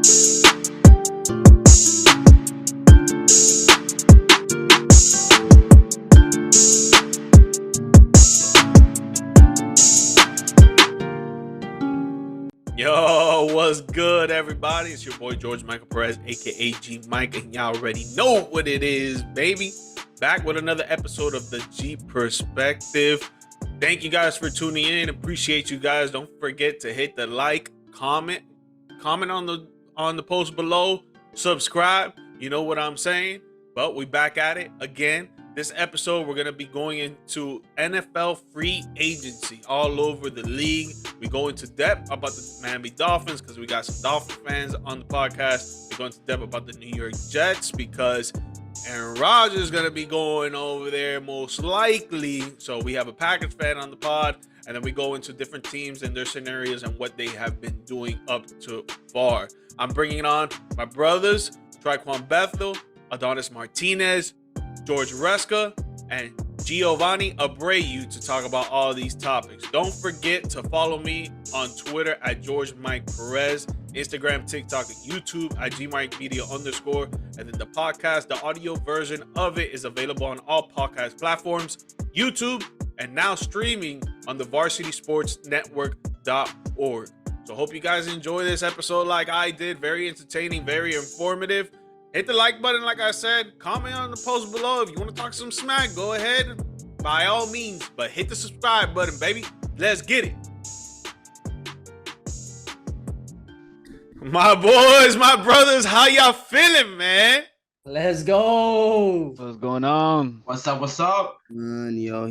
Yo, what's good, everybody? It's your boy George Michael Perez, aka GMike, and y'all already know what it is, baby. Back with another episode of the G Perspective. Thank you guys for tuning in. Appreciate you guys. Don't forget to hit the like, comment on the post below, subscribe. You know what I'm saying? But we back at it again. This episode, we're going to be going into NFL free agency all over the league. We go into depth about the Miami Dolphins because we got some Dolphin fans on the podcast. We go into depth about the New York Jets because Aaron Rodgers is going to be going over there most likely. So we have a Packers fan on the pod. And then we go into different teams and their scenarios and what they have been doing up to far. I'm bringing on my brothers, Triqon Bethel, Adonis Martinez, George Ruesca, and Giovanni Abreu to talk about all these topics. Don't forget to follow me on Twitter at GeorgeMike Perez, Instagram, TikTok, and YouTube at GMike Media _ and then the podcast, the audio version of it is available on all podcast platforms, YouTube, and now streaming on the VarsitySportsNetwork.org. So hope you guys enjoy this episode like I did. Very entertaining, very informative. Hit the like button, like I said. Comment on the post below. If you want to talk some smack, go ahead. By all means. But hit the subscribe button, baby. Let's get it. My boys, my brothers, how y'all feeling, man? Let's go. What's going on? What's up? What's up? Yo.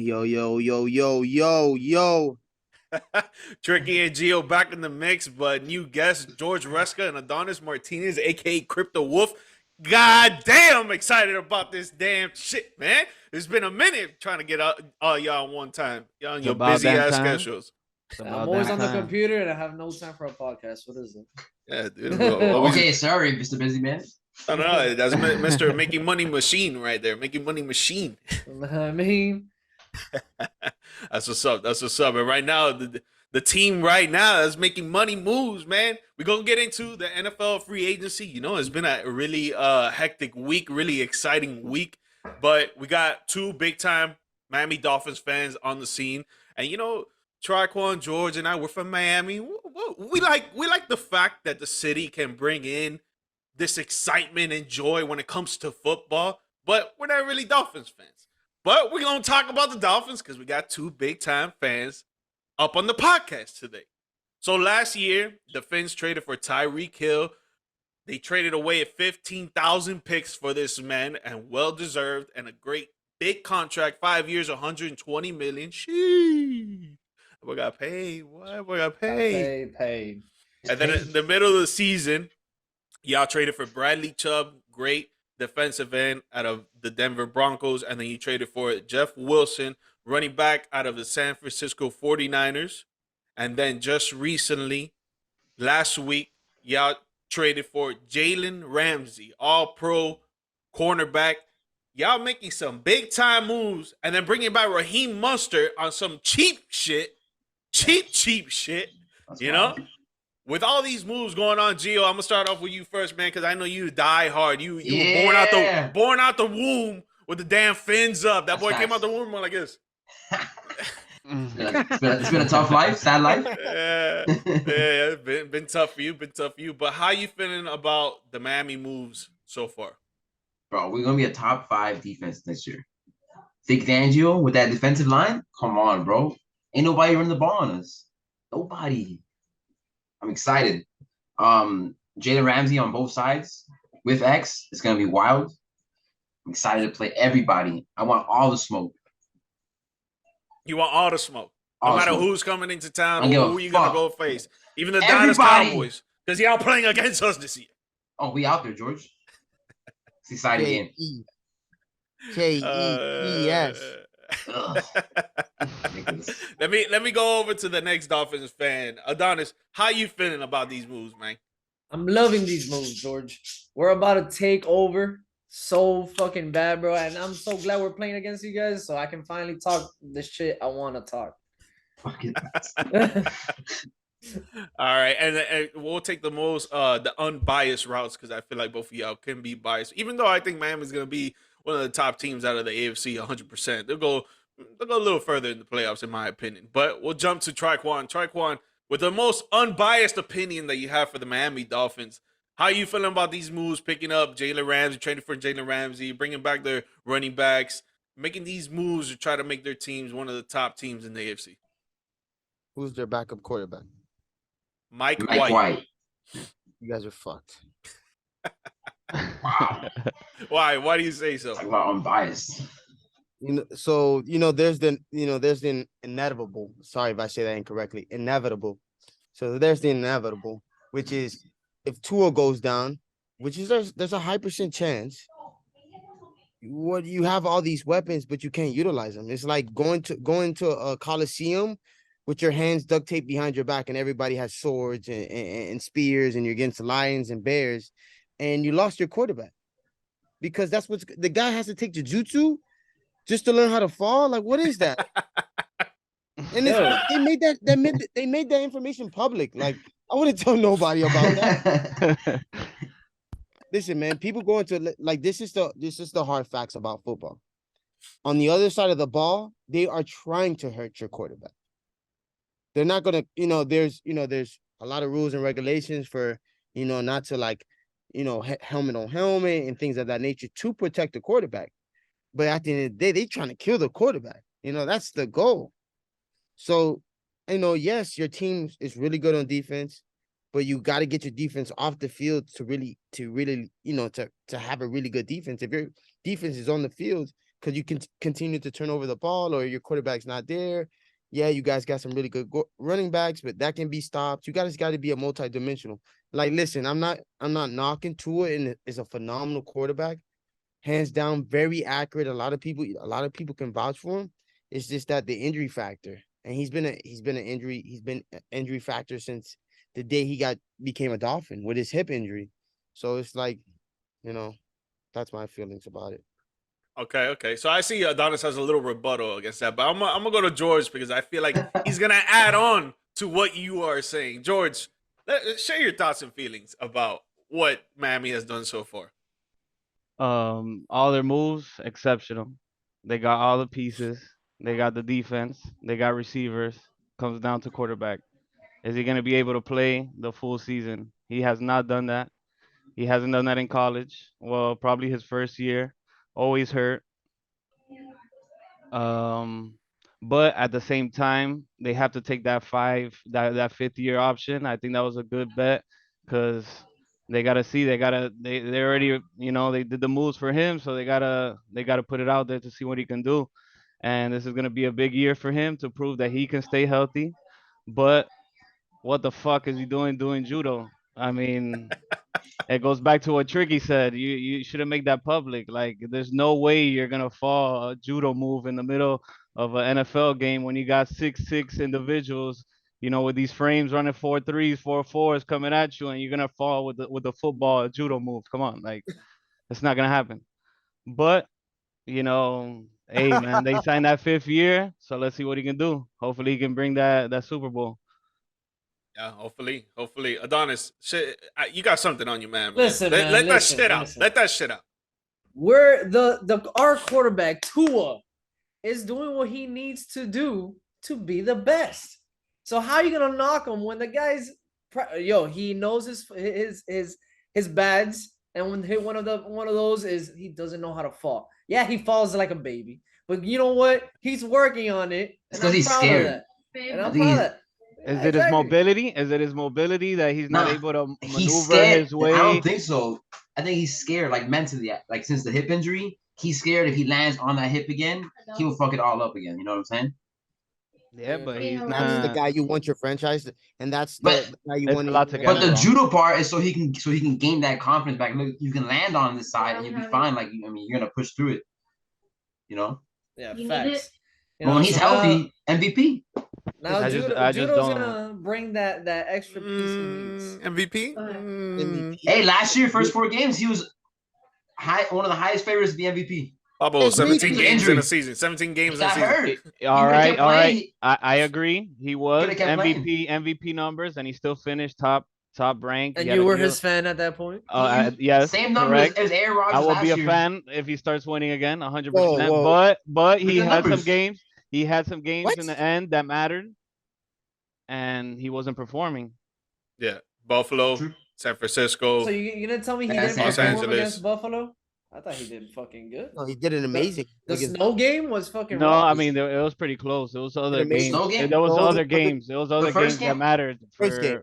Triqui and Gio back in the mix, but new guests, George Ruesca and Adonis Martinez, a.k.a. Crypto Wolf. God damn excited about this damn shit, man. It's been a minute trying to get all y'all one time. Y'all on your busy-ass schedules. I'm always on the computer and I have no time for a podcast. What is it? Yeah, dude. Okay, sorry, Mr. Busy Man. I don't know. That's Mr. Making Money Machine right there. Making Money Machine. I mean, that's what's up. That's what's up. And right now, the team right now is making money moves, man. We're going to get into the NFL free agency. You know, it's been a really hectic week, really exciting week. But we got two big-time Miami Dolphins fans on the scene. And, you know, Triqon, George, and I, we're from Miami. We like the fact that the city can bring in this excitement and joy when it comes to football. But we're not really Dolphins fans. But we're going to talk about the Dolphins because we got two big-time fans up on the podcast today. So last year, the Fins traded for Tyreek Hill. They traded away at 15,000 picks for this man, and well-deserved, and a great big contract, 5 years, $120 million. Sheesh. We got paid. What? We got paid. Paid. And then in the middle of the season, y'all traded for Bradley Chubb, great defensive end out of the Denver Broncos, and then you traded for Jeff Wilson, running back out of the San Francisco 49ers. And then just recently, last week, y'all traded for Jalen Ramsey, all-pro cornerback. Y'all making some big-time moves and then bringing back Raheem Mostert on some cheap shit. Cheap shit, you know? With all these moves going on, Gio, I'm going to start off with you first, man, because I know you die hard. You were born out the womb with the damn fins up. That boy came out the womb like this. It's been a tough life, sad life. Yeah, been tough for you, But how you feeling about the Miami moves so far? Bro, we're going to be a top 5 defense next year. Vic Fangio with that defensive line? Come on, bro. Ain't nobody running the ball on us. Nobody. I'm excited. Jalen Ramsey on both sides with X. It's going to be wild. I'm excited to play everybody. I want all the smoke. You want all the smoke. No matter who's coming into town, who you going to go face. Even the Dallas Cowboys. Because y'all playing against us this year. Oh, we out there, George. It's exciting game. K-E-E-S. Let me go over to the next Dolphins fan. Adonis, how you feeling about these moves, man? I'm loving these moves, George. We're about to take over so fucking bad, bro. And I'm so glad we're playing against you guys so I can finally talk the shit I want to talk. Fucking All right, and we'll take the unbiased routes because I feel like both of y'all can be biased. Even though I think Miami's gonna be one of the top teams out of the AFC, 100%. They'll go a little further in the playoffs, in my opinion. But we'll jump to Triqon. Triqon, with the most unbiased opinion that you have for the Miami Dolphins, how are you feeling about these moves? Picking up Jalen Ramsey, trading for Jalen Ramsey, bringing back their running backs, making these moves to try to make their teams one of the top teams in the AFC. Who's their backup quarterback? Mike Mike White. White. You guys are fucked. Wow. Why? Why do you say so? Talk about unbiased. There's the inevitable. Sorry if I say that incorrectly. Inevitable. So there's the inevitable, which is if Tua goes down, which is there's a high percent chance. What you have all these weapons, but you can't utilize them. It's like going to a coliseum with your hands duct taped behind your back, and everybody has swords and spears, and you're against lions and bears, and you lost your quarterback because that's what the guy has to take jujutsu just to learn how to fall. Like, what is that? And they made that information public. Like, I wouldn't tell nobody about that. Listen, man, people go into like this is the hard facts about football. On the other side of the ball, they are trying to hurt your quarterback. They're not gonna, there's a lot of rules and regulations for, not to like, helmet on helmet and things of that nature to protect the quarterback. But at the end of the day, they're trying to kill the quarterback. that's the goal. So, yes, your team is really good on defense, but you got to get your defense off the field to really, to have a really good defense. If your defense is on the field, because you can continue to turn over the ball or your quarterback's not there. Yeah, you guys got some really good running backs, but that can be stopped. You guys got to be a multi-dimensional. Like, listen, I'm not knocking Tua, and is a phenomenal quarterback, hands down, very accurate. A lot of people can vouch for him. It's just that the injury factor, and he's been an injury factor since the day he became a Dolphin with his hip injury. So it's like, that's my feelings about it. Okay. So I see Adonis has a little rebuttal against that, but I'm gonna go to George because I feel like he's gonna add on to what you are saying. George, share your thoughts and feelings about what Miami has done so far. All their moves exceptional. They got all the pieces. They got the defense. They got receivers. Comes down to quarterback. Is he going to be able to play the full season? He has not done that. He hasn't done that in college. Well, probably his first year. Always hurt. But at the same time, they have to take that fifth year option. I think that was a good bet because they already they did the moves for him, so they gotta put it out there to see what he can do. And this is gonna be a big year for him to prove that he can stay healthy. But what the fuck is he doing judo? I mean, it goes back to what Tricky said. You shouldn't make that public. Like, there's no way you're gonna fall a judo move in the middle of an NFL game when you got 6'6" individuals, with these frames running 4-3s, 4-4s coming at you, and you're gonna fall with the football judo move. Come on, like, it's not gonna happen. But hey man, they signed that fifth year, so let's see what he can do. Hopefully, he can bring that Super Bowl. Yeah, hopefully. Adonis, you got something on you, man. Listen, let man, that shit out. Let that shit out. We're our quarterback Tua is doing what he needs to do to be the best. So how are you gonna knock him when the guy's he knows his bads, and when hit one of those is he doesn't know how to fall. Yeah, he falls like a baby, but you know what? He's working on it, and because he's scared. And I'm proud of that. Is it his mobility? Is it his mobility that he's not able to maneuver his way? I don't think so. I think he's scared, like mentally, like since the hip injury, he's scared if he lands on that hip again, he will fuck it all up again. You know what I'm saying? Yeah, but that's the guy you want your franchise, and that's the guy you want. But the judo part is so he can gain that confidence back. Look, you can land on this side and you'll be fine. Like, you're gonna push through it. Yeah, facts. But when he's healthy, MVP. Now judo's gonna bring that extra piece he needs. MVP? Hey, last year, first 4 games, he was one of the highest favorites to be MVP. Pablo, It's 17 major games in injury. a season. 17 games He in a got season. hurt. All could've right, kept all right. playing. I agree. He was could've kept playing. MVP numbers, and he still finished top rank. And He had you a were deal. his fan at that point. Yes, Same numbers correct. as Aaron I Rodgers will be last a year. fan if he starts winning again, 100%. Whoa. But he Look at had some numbers. games. He had some games What? in the end that mattered, and he wasn't performing. Yeah. Buffalo, True. San Francisco. So you gonna tell me he Yeah, didn't San Los perform Angeles. against Buffalo? I thought he did fucking good. No, he did an amazing. The against- snow game was fucking No, raw. I mean it was pretty close. It was other amazing. games. Snow game? There was No, other the- games. It was other first games that game? mattered. First game.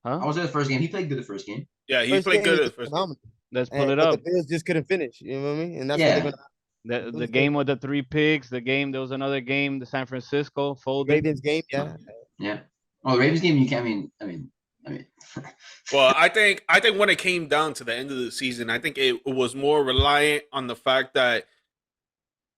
I Huh? was in the first game. He played good the first game. Yeah, he First played game, good he at the was first game. phenomenal. Let's pull it But up. the Bills just couldn't finish. You know what I mean? And that's Yeah. what they're gonna. The game with the 3 picks. The game. There was another game. The San Francisco folded. Ravens game, yeah. Yeah. Oh, the Ravens game. You can't. I mean. Well, I think when it came down to the end of the season, I think it was more reliant on the fact that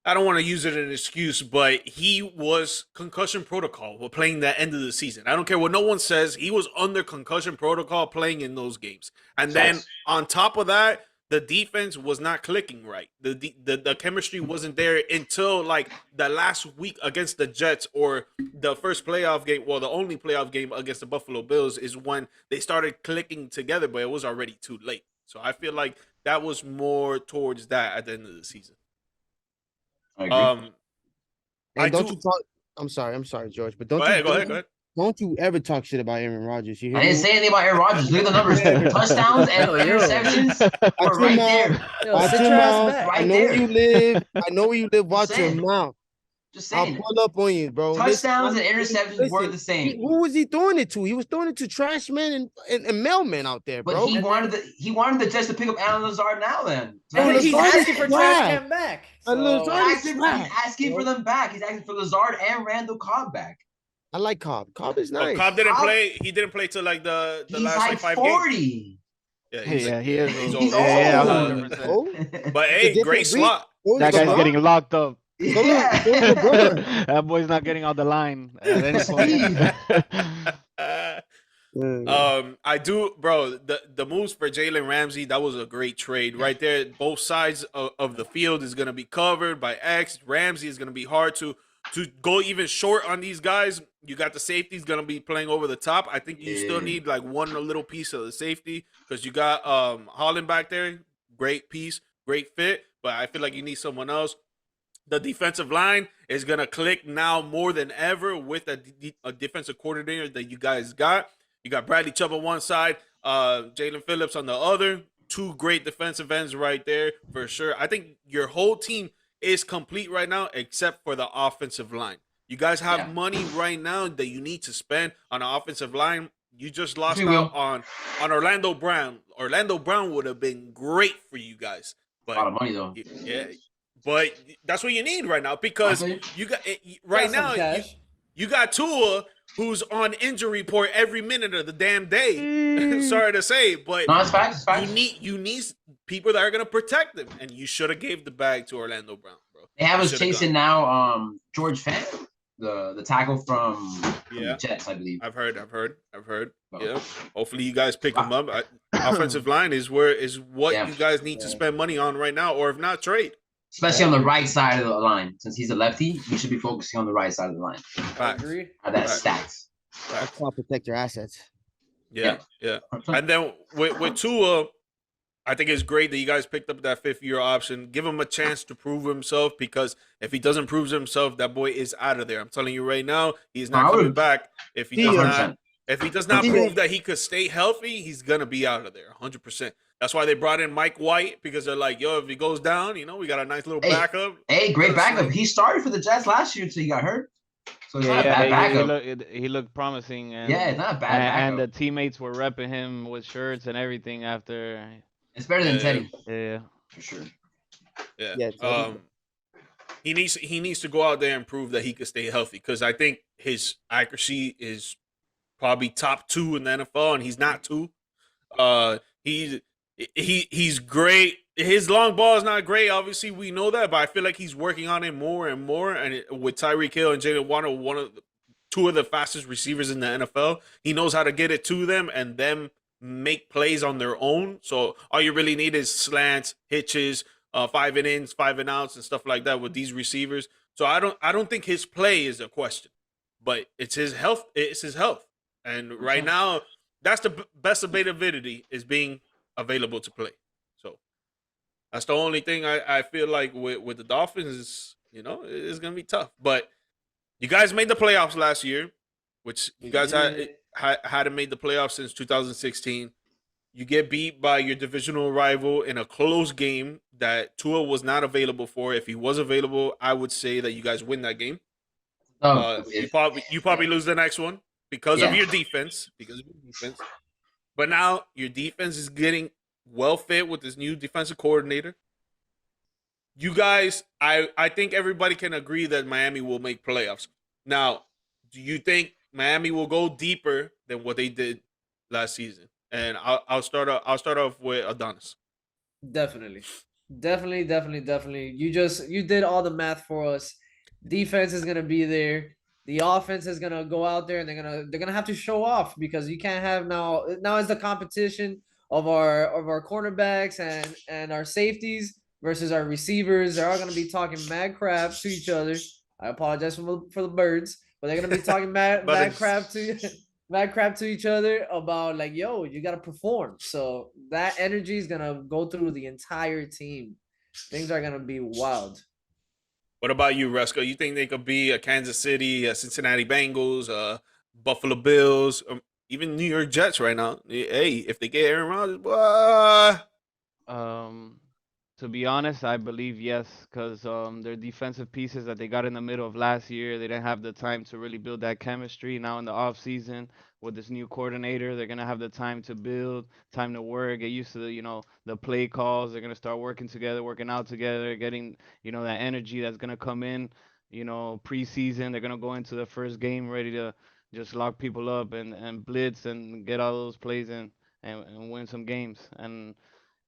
I don't want to use it as an excuse, but he was concussion protocol while playing the end of the season. I don't care what no one says. He was under concussion protocol playing in those games. And then Sucks. on top of that, the defense was not clicking right. The chemistry wasn't there until like the last week against the Jets or the first playoff game. Well, the only playoff game against the Buffalo Bills is when they started clicking together, but it was already too late. So I feel like that was more towards that at the end of the season. I agree. And I don't do- you talk? I'm sorry, George, but don't Go you ahead, go ahead. don't you ever talk shit about Aaron Rodgers? You hear I didn't me? say anything about Aaron Rodgers. Look at the numbers. Touchdowns and Yo, yo. interceptions were Watch right your there. mouth. Yo, Watch sit your your ass mouth. back. I Right know where there. you live. I know where you live. Watch your saying. mouth. Just I'll saying. pull up on you, bro. Touchdowns Listen, and interceptions were the same. Who was he throwing it to? He was throwing it to trash men and mailmen out there, But bro. he wanted the Jets to pick up Alan Lazard now. Then Bro, And he's Lazard is asking for trash. trash can back. Lazard So, is he's trash, asking for them back. He's asking for Lazard and Randall Cobb back. I like Cobb. Cobb is Oh, nice. Cobb didn't Cobb- play. He didn't play till like the He's last like 5 games. 40. Yeah, Yeah, he is. He's He's old. Yeah, old. 100%. Oh, But It's a hey, different great breed. slot. so is That guy's LeBron. getting locked up. Yeah. So is LeBron. That boy's not getting on the line at any point. I do, bro. The moves for Jalen Ramsey, that was a great trade right there. Both sides of the field is gonna be covered by X. Ramsey is gonna be hard to go even short on these guys. You got the safeties gonna be playing over the top. I think you still Yeah. need like one little piece of the safety because you got Holland back there. Great piece, great fit, but I feel like you need someone else. The defensive line is gonna click now more than ever with a defensive coordinator that you guys got. You got Bradley Chubb on one side, Jalen Phillips on the other. Two great defensive ends right there for sure. I think your whole team is complete right now except for the offensive line. You guys have Yeah. money right now that you need to spend on the offensive line. You just lost We will. out on Orlando Brown. Orlando Brown would have been great for you guys, A lot of but money though. yeah, but that's what you need right now because Okay. you got right got some now. cash. You got Tua, who's on injury report every minute of the damn day. Sorry to say, but No, it's facts. It's facts. you need people that are gonna protect them, and you should have gave the bag to Orlando Brown, bro. They have You us shoulda chasing now. George Fant, the tackle from Yeah. the Jets, I believe. I've heard. Oh. Yeah. Hopefully, you guys pick him up. Offensive line is what Yeah. you guys need to spend money on right now, or if not, trade. Especially on the right side of the line. Since he's a lefty, you should be focusing on the right side of the line. I Facts. agree. That Right. stacks. That's how to protect your assets. Yeah. And then with Tua, I think it's great that you guys picked up that 5th-year option. Give him a chance to prove himself because if he doesn't prove himself, that boy is out of there. I'm telling you right now, he's not I coming would- back. If he Yeah. does not, 100%. if he does not Yeah. prove that he could stay healthy, he's gonna be out of there 100%. That's why they brought in Mike White because they're like, yo, if he goes down, we got a nice little Hey. backup. Hey, great That's backup. right. He started for the Jets last year until he got hurt. So it's not a bad Yeah, backup. he looked promising. And, Yeah, it's not a bad and the backup. teammates were repping him with shirts and everything after. It's better than Yeah. Teddy, Yeah. for sure. Yeah. Yeah, totally. He needs to go out there and prove that he could stay healthy because I think his accuracy is probably top 2 in the NFL, and he's not 2. He's great. His long ball is not great. Obviously, we know that, but I feel like he's working on it more and more. And with Tyreek Hill and Jalen Waddle, two of the fastest receivers in the NFL, he knows how to get it to them and them make plays on their own. So all you really need is slants, hitches, 5 innings, 5 and outs, and stuff like that with these receivers. So I don't think his play is a question, but it's his health. It's his health, and right now that's the best availability is being available to play. So that's the only thing I feel like with the Dolphins is, it's gonna be tough. But you guys made the playoffs last year, which you guys hadn't made the playoffs since 2016. You get beat by your divisional rival in a close game that Tua was not available for. If he was available, I would say that you guys win that game. You probably lose the next one because of your defense. But now your defense is getting well fit with this new defensive coordinator. You guys, I think everybody can agree that Miami will make playoffs. Now, do you think Miami will go deeper than what they did last season? And I'll start off with Adonis. Definitely. You did all the math for us. Defense is gonna be there. The offense is gonna go out there and they're gonna have to show off because you can't have now is the competition of our cornerbacks and our safeties versus our receivers. They're all gonna be talking mad crap to each other. I apologize for the birds, but they're gonna be talking mad crap to each other about like, yo, you gotta perform. So that energy is gonna go through the entire team. Things are gonna be wild. What about you, Ruesca? You think they could be a Kansas City, a Cincinnati Bengals, Buffalo Bills, or even New York Jets right now? Hey, if they get Aaron Rodgers, To be honest, I believe yes, because their defensive pieces that they got in the middle of last year, they didn't have the time to really build that chemistry. Now in the off season with this new coordinator, they're gonna have the time to build, time to work, get used to the play calls. They're gonna start working together, working out together, getting that energy that's gonna come in. Preseason, they're gonna go into the first game ready to just lock people up and blitz and get all those plays in and win some games. And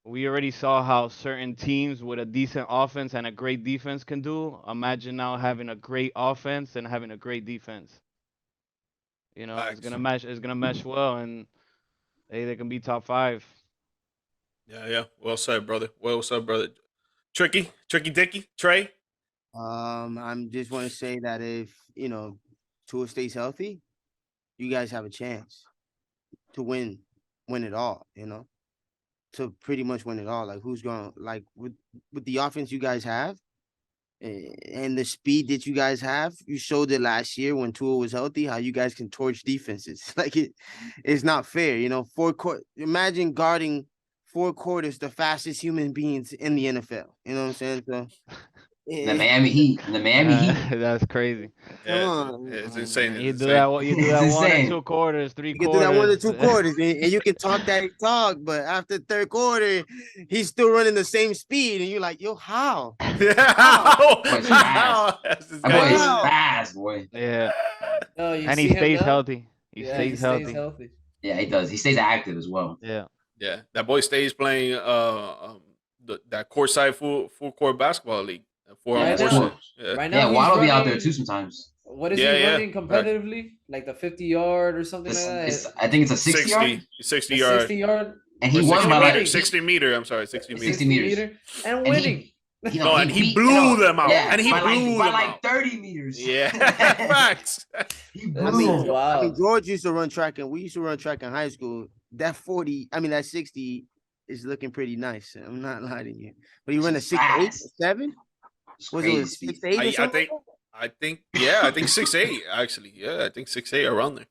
we already saw how certain teams with a decent offense and a great defense can do. Imagine now having a great offense and having a great defense. It's gonna mesh. It's gonna mesh well, and hey, they can be top 5. Yeah. Well said, brother. Tricky Dicky, Trey. I'm just want to say that if Tua stays healthy, you guys have a chance to win it all. To pretty much win it all. Like who's going like with the offense you guys have and the speed that you guys have, you showed it last year when Tua was healthy, how you guys can torch defenses. Like it's not fair. Imagine guarding 4 quarters the fastest human beings in the NFL. You know what I'm saying? So the Miami Heat. That's crazy. Yeah, it's insane. You do that 1 or 2 quarters, 3 you can quarters. do that 1 or 2 quarters, and you can talk that talk, but after third quarter, he's still running the same speed, and you're like, yo, how? How? Boy's fast. That boy is fast, boy. Yeah. Oh, And he stays healthy. He stays healthy. Yeah, he does. He stays active as well. Yeah. Yeah, that boy stays playing that courtside full court basketball league. Right now, Waddle be out there too sometimes. What is he running competitively? Like the 50-yard or something like that? I think it's a 60 yard. 60 yard. 60 yard. And he won by like 60 meter. I'm sorry, 60 meters. 60 meters. And winning. He blew them out. Yeah, and he blew them by out. 30 meters. Yeah, facts. He blew. Wow. George used to run track, and we used to run track in high school. That 60 is looking pretty nice. I'm not lying to you. But he ran a 6'8", 7. Was it 6'8" or something? I think 6'8" actually. Yeah, I think 6'8" around there.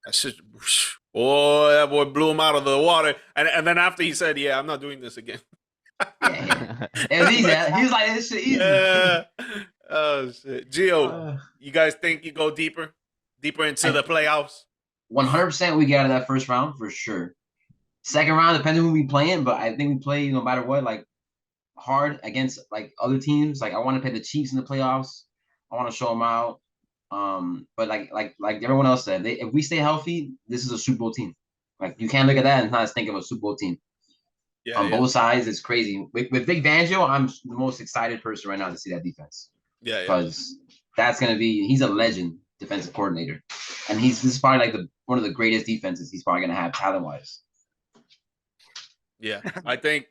That's just that boy blew him out of the water. And then after he said, "Yeah, I'm not doing this again." It was easy. He was like, "This shit easy." Yeah. Oh shit, Gio, you guys think you go deeper into the playoffs? 100% we get out of that first round for sure. Second round, depending on who we playing, but I think we play no matter what, like hard against like other teams. Like I want to play the Chiefs in the playoffs. I want to show them out. But like everyone else said, if we stay healthy, this is a Super Bowl team. Like you can't look at that and not think of a Super Bowl team. Yeah, on both sides, it's crazy. With Vic Fangio, I'm the most excited person right now to see that defense. Yeah, because that's gonna be. He's a legend defensive coordinator, and this is probably like one of the greatest defenses he's probably gonna have talent wise. Yeah, I think.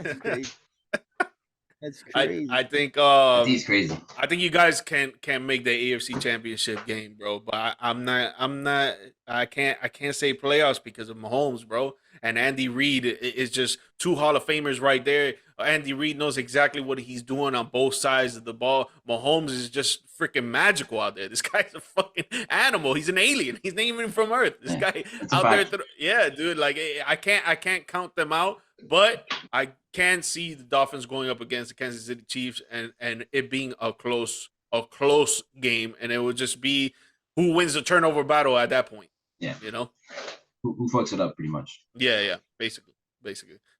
That's crazy. That's I crazy. I think He's crazy. I think you guys can make the AFC Championship game, bro. But I'm not I can't say playoffs because of Mahomes, bro. And Andy Reid is just two Hall of Famers right there. Andy Reid knows exactly what he's doing on both sides of the ball. Mahomes is just freaking magical out there. This guy's a fucking animal. He's an alien. He's not even from Earth. This guy That's a out there, fact. yeah, dude. Like I can't count them out, but I can see the Dolphins going up against the Kansas City Chiefs and it being a close game, and it would just be who wins the turnover battle at that point. Yeah. You know. Who fucks it up pretty much? Yeah. Basically.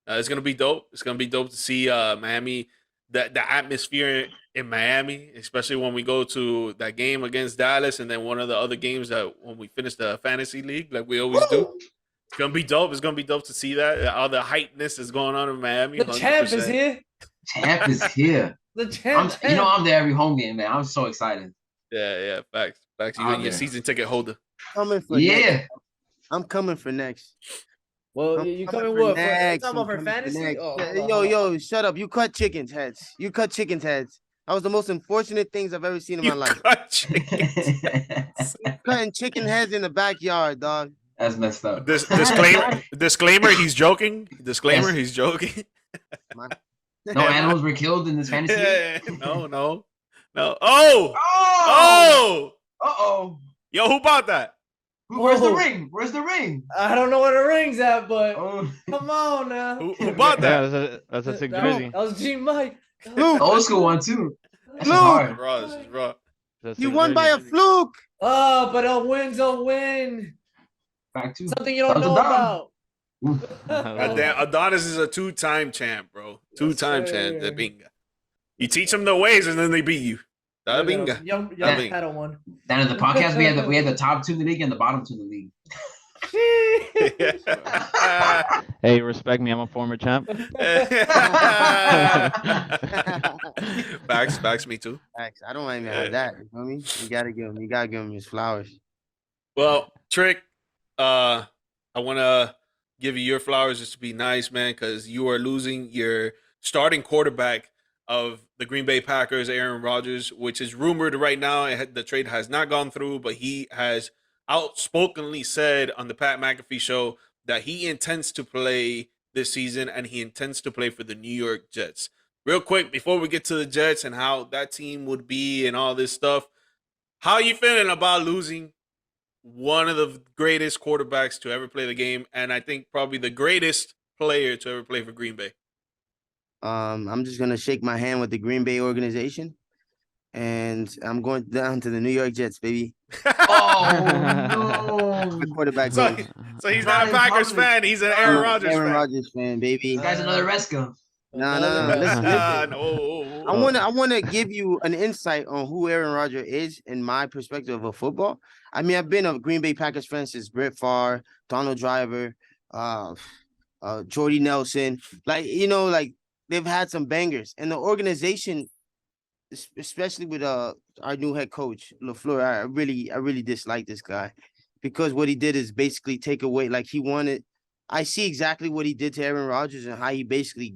It's gonna be dope. It's gonna be dope to see Miami, the atmosphere in Miami, especially when we go to that game against Dallas, and then one of the other games that when we finish the fantasy league, like we always do. It's gonna be dope. It's gonna be dope to see that all the hypeness is going on in Miami. The champ is 100%. here. Champ is here. The champ. I'm there every home game, man. I'm so excited. Yeah. Facts. You I'm and your there. season ticket holder. Coming for Yeah. next. I'm coming for next. Well, I'm you coming coming for what? next. Talking about I'm for coming for fantasy? next. Oh, Yeah, hold on, yo, hold on. yo, shut up. You cut chickens' heads. You cut chickens' heads. That was the most unfortunate things I've ever seen in my You life. cut chickens. Cutting chicken heads in the backyard, dog. That's messed up. Disclaimer. He's joking. Disclaimer. Yes. He's joking. No animals were killed in this fantasy. No. Oh. Oh! Uh-oh. Yo, who bought that? Where's the Oh. ring? Where's the ring? I don't know where the ring's at, but Oh. come on now. Who bought Yeah, that? that's a sick That jersey. was GMike. Luke, Old school one, too. That's Luke. hard. Raw. This is raw. That's a you sick won by a jersey. fluke. Oh, but a win's a win. Back to Something you don't Thumbs know down. about. Goddamn, Adonis is a two-time champ, bro. Two-time champ. sir. The binga. You teach them the ways, and then they beat you. The binga. Young Yeah. Padawan. Down in the podcast, we had the top two in the league and the bottom two in the league. Hey, respect me. I'm a former champ. Facts, me too. Facts. I don't even have that. You know what I mean? You gotta give him his flowers. Well, Trick, I want to give you your flowers just to be nice, man, because you are losing your starting quarterback of the Green Bay Packers, Aaron Rodgers, which is rumored right now. The trade has not gone through, but he has outspokenly said on the Pat McAfee show that he intends to play this season and he intends to play for the New York Jets. Real quick, before we get to the Jets and how that team would be and all this stuff, how are you feeling about losing one of the greatest quarterbacks to ever play the game, and I think probably the greatest player to ever play for Green Bay? I'm just gonna shake my hand with the Green Bay organization, and I'm going down to the New York Jets, baby. Oh, My no. quarterback So, goes. so he's not a Packers fan. He's an Aaron Rodgers Aaron fan. Rodgers fan, baby. This guy's another Ruesca. No. Another Listen, rest. No. I wanna give you an insight on who Aaron Rodgers is in my perspective of football. I mean, I've been a Green Bay Packers fan since Brett Favre, Donald Driver, Jordy Nelson. Like, they've had some bangers, and the organization, especially with our new head coach LaFleur, I really dislike this guy because what he did is basically take away, like he wanted. I see exactly what he did to Aaron Rodgers and how he basically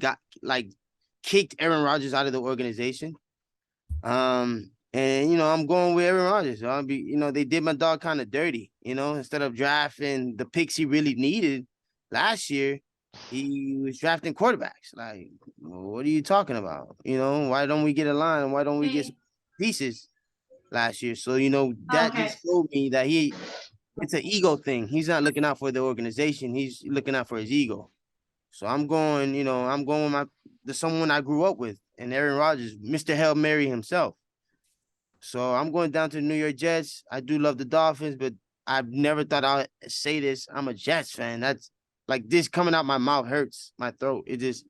kicked Aaron Rodgers out of the organization. And I'm going with Aaron Rodgers. They did my dog kind of dirty, instead of drafting the picks he really needed last year, he was drafting quarterbacks. Like, what are you talking about? Why don't we get a line? Why don't we get some pieces last year? So, that just showed me that it's an ego thing. He's not looking out for the organization. He's looking out for his ego. So I'm going with someone I grew up with, and Aaron Rodgers, Mr. Hail Mary himself. So I'm going down to the New York Jets. I do love the Dolphins, but I've never thought I'd say this. I'm a Jets fan. That's like this coming out my mouth hurts my throat. It just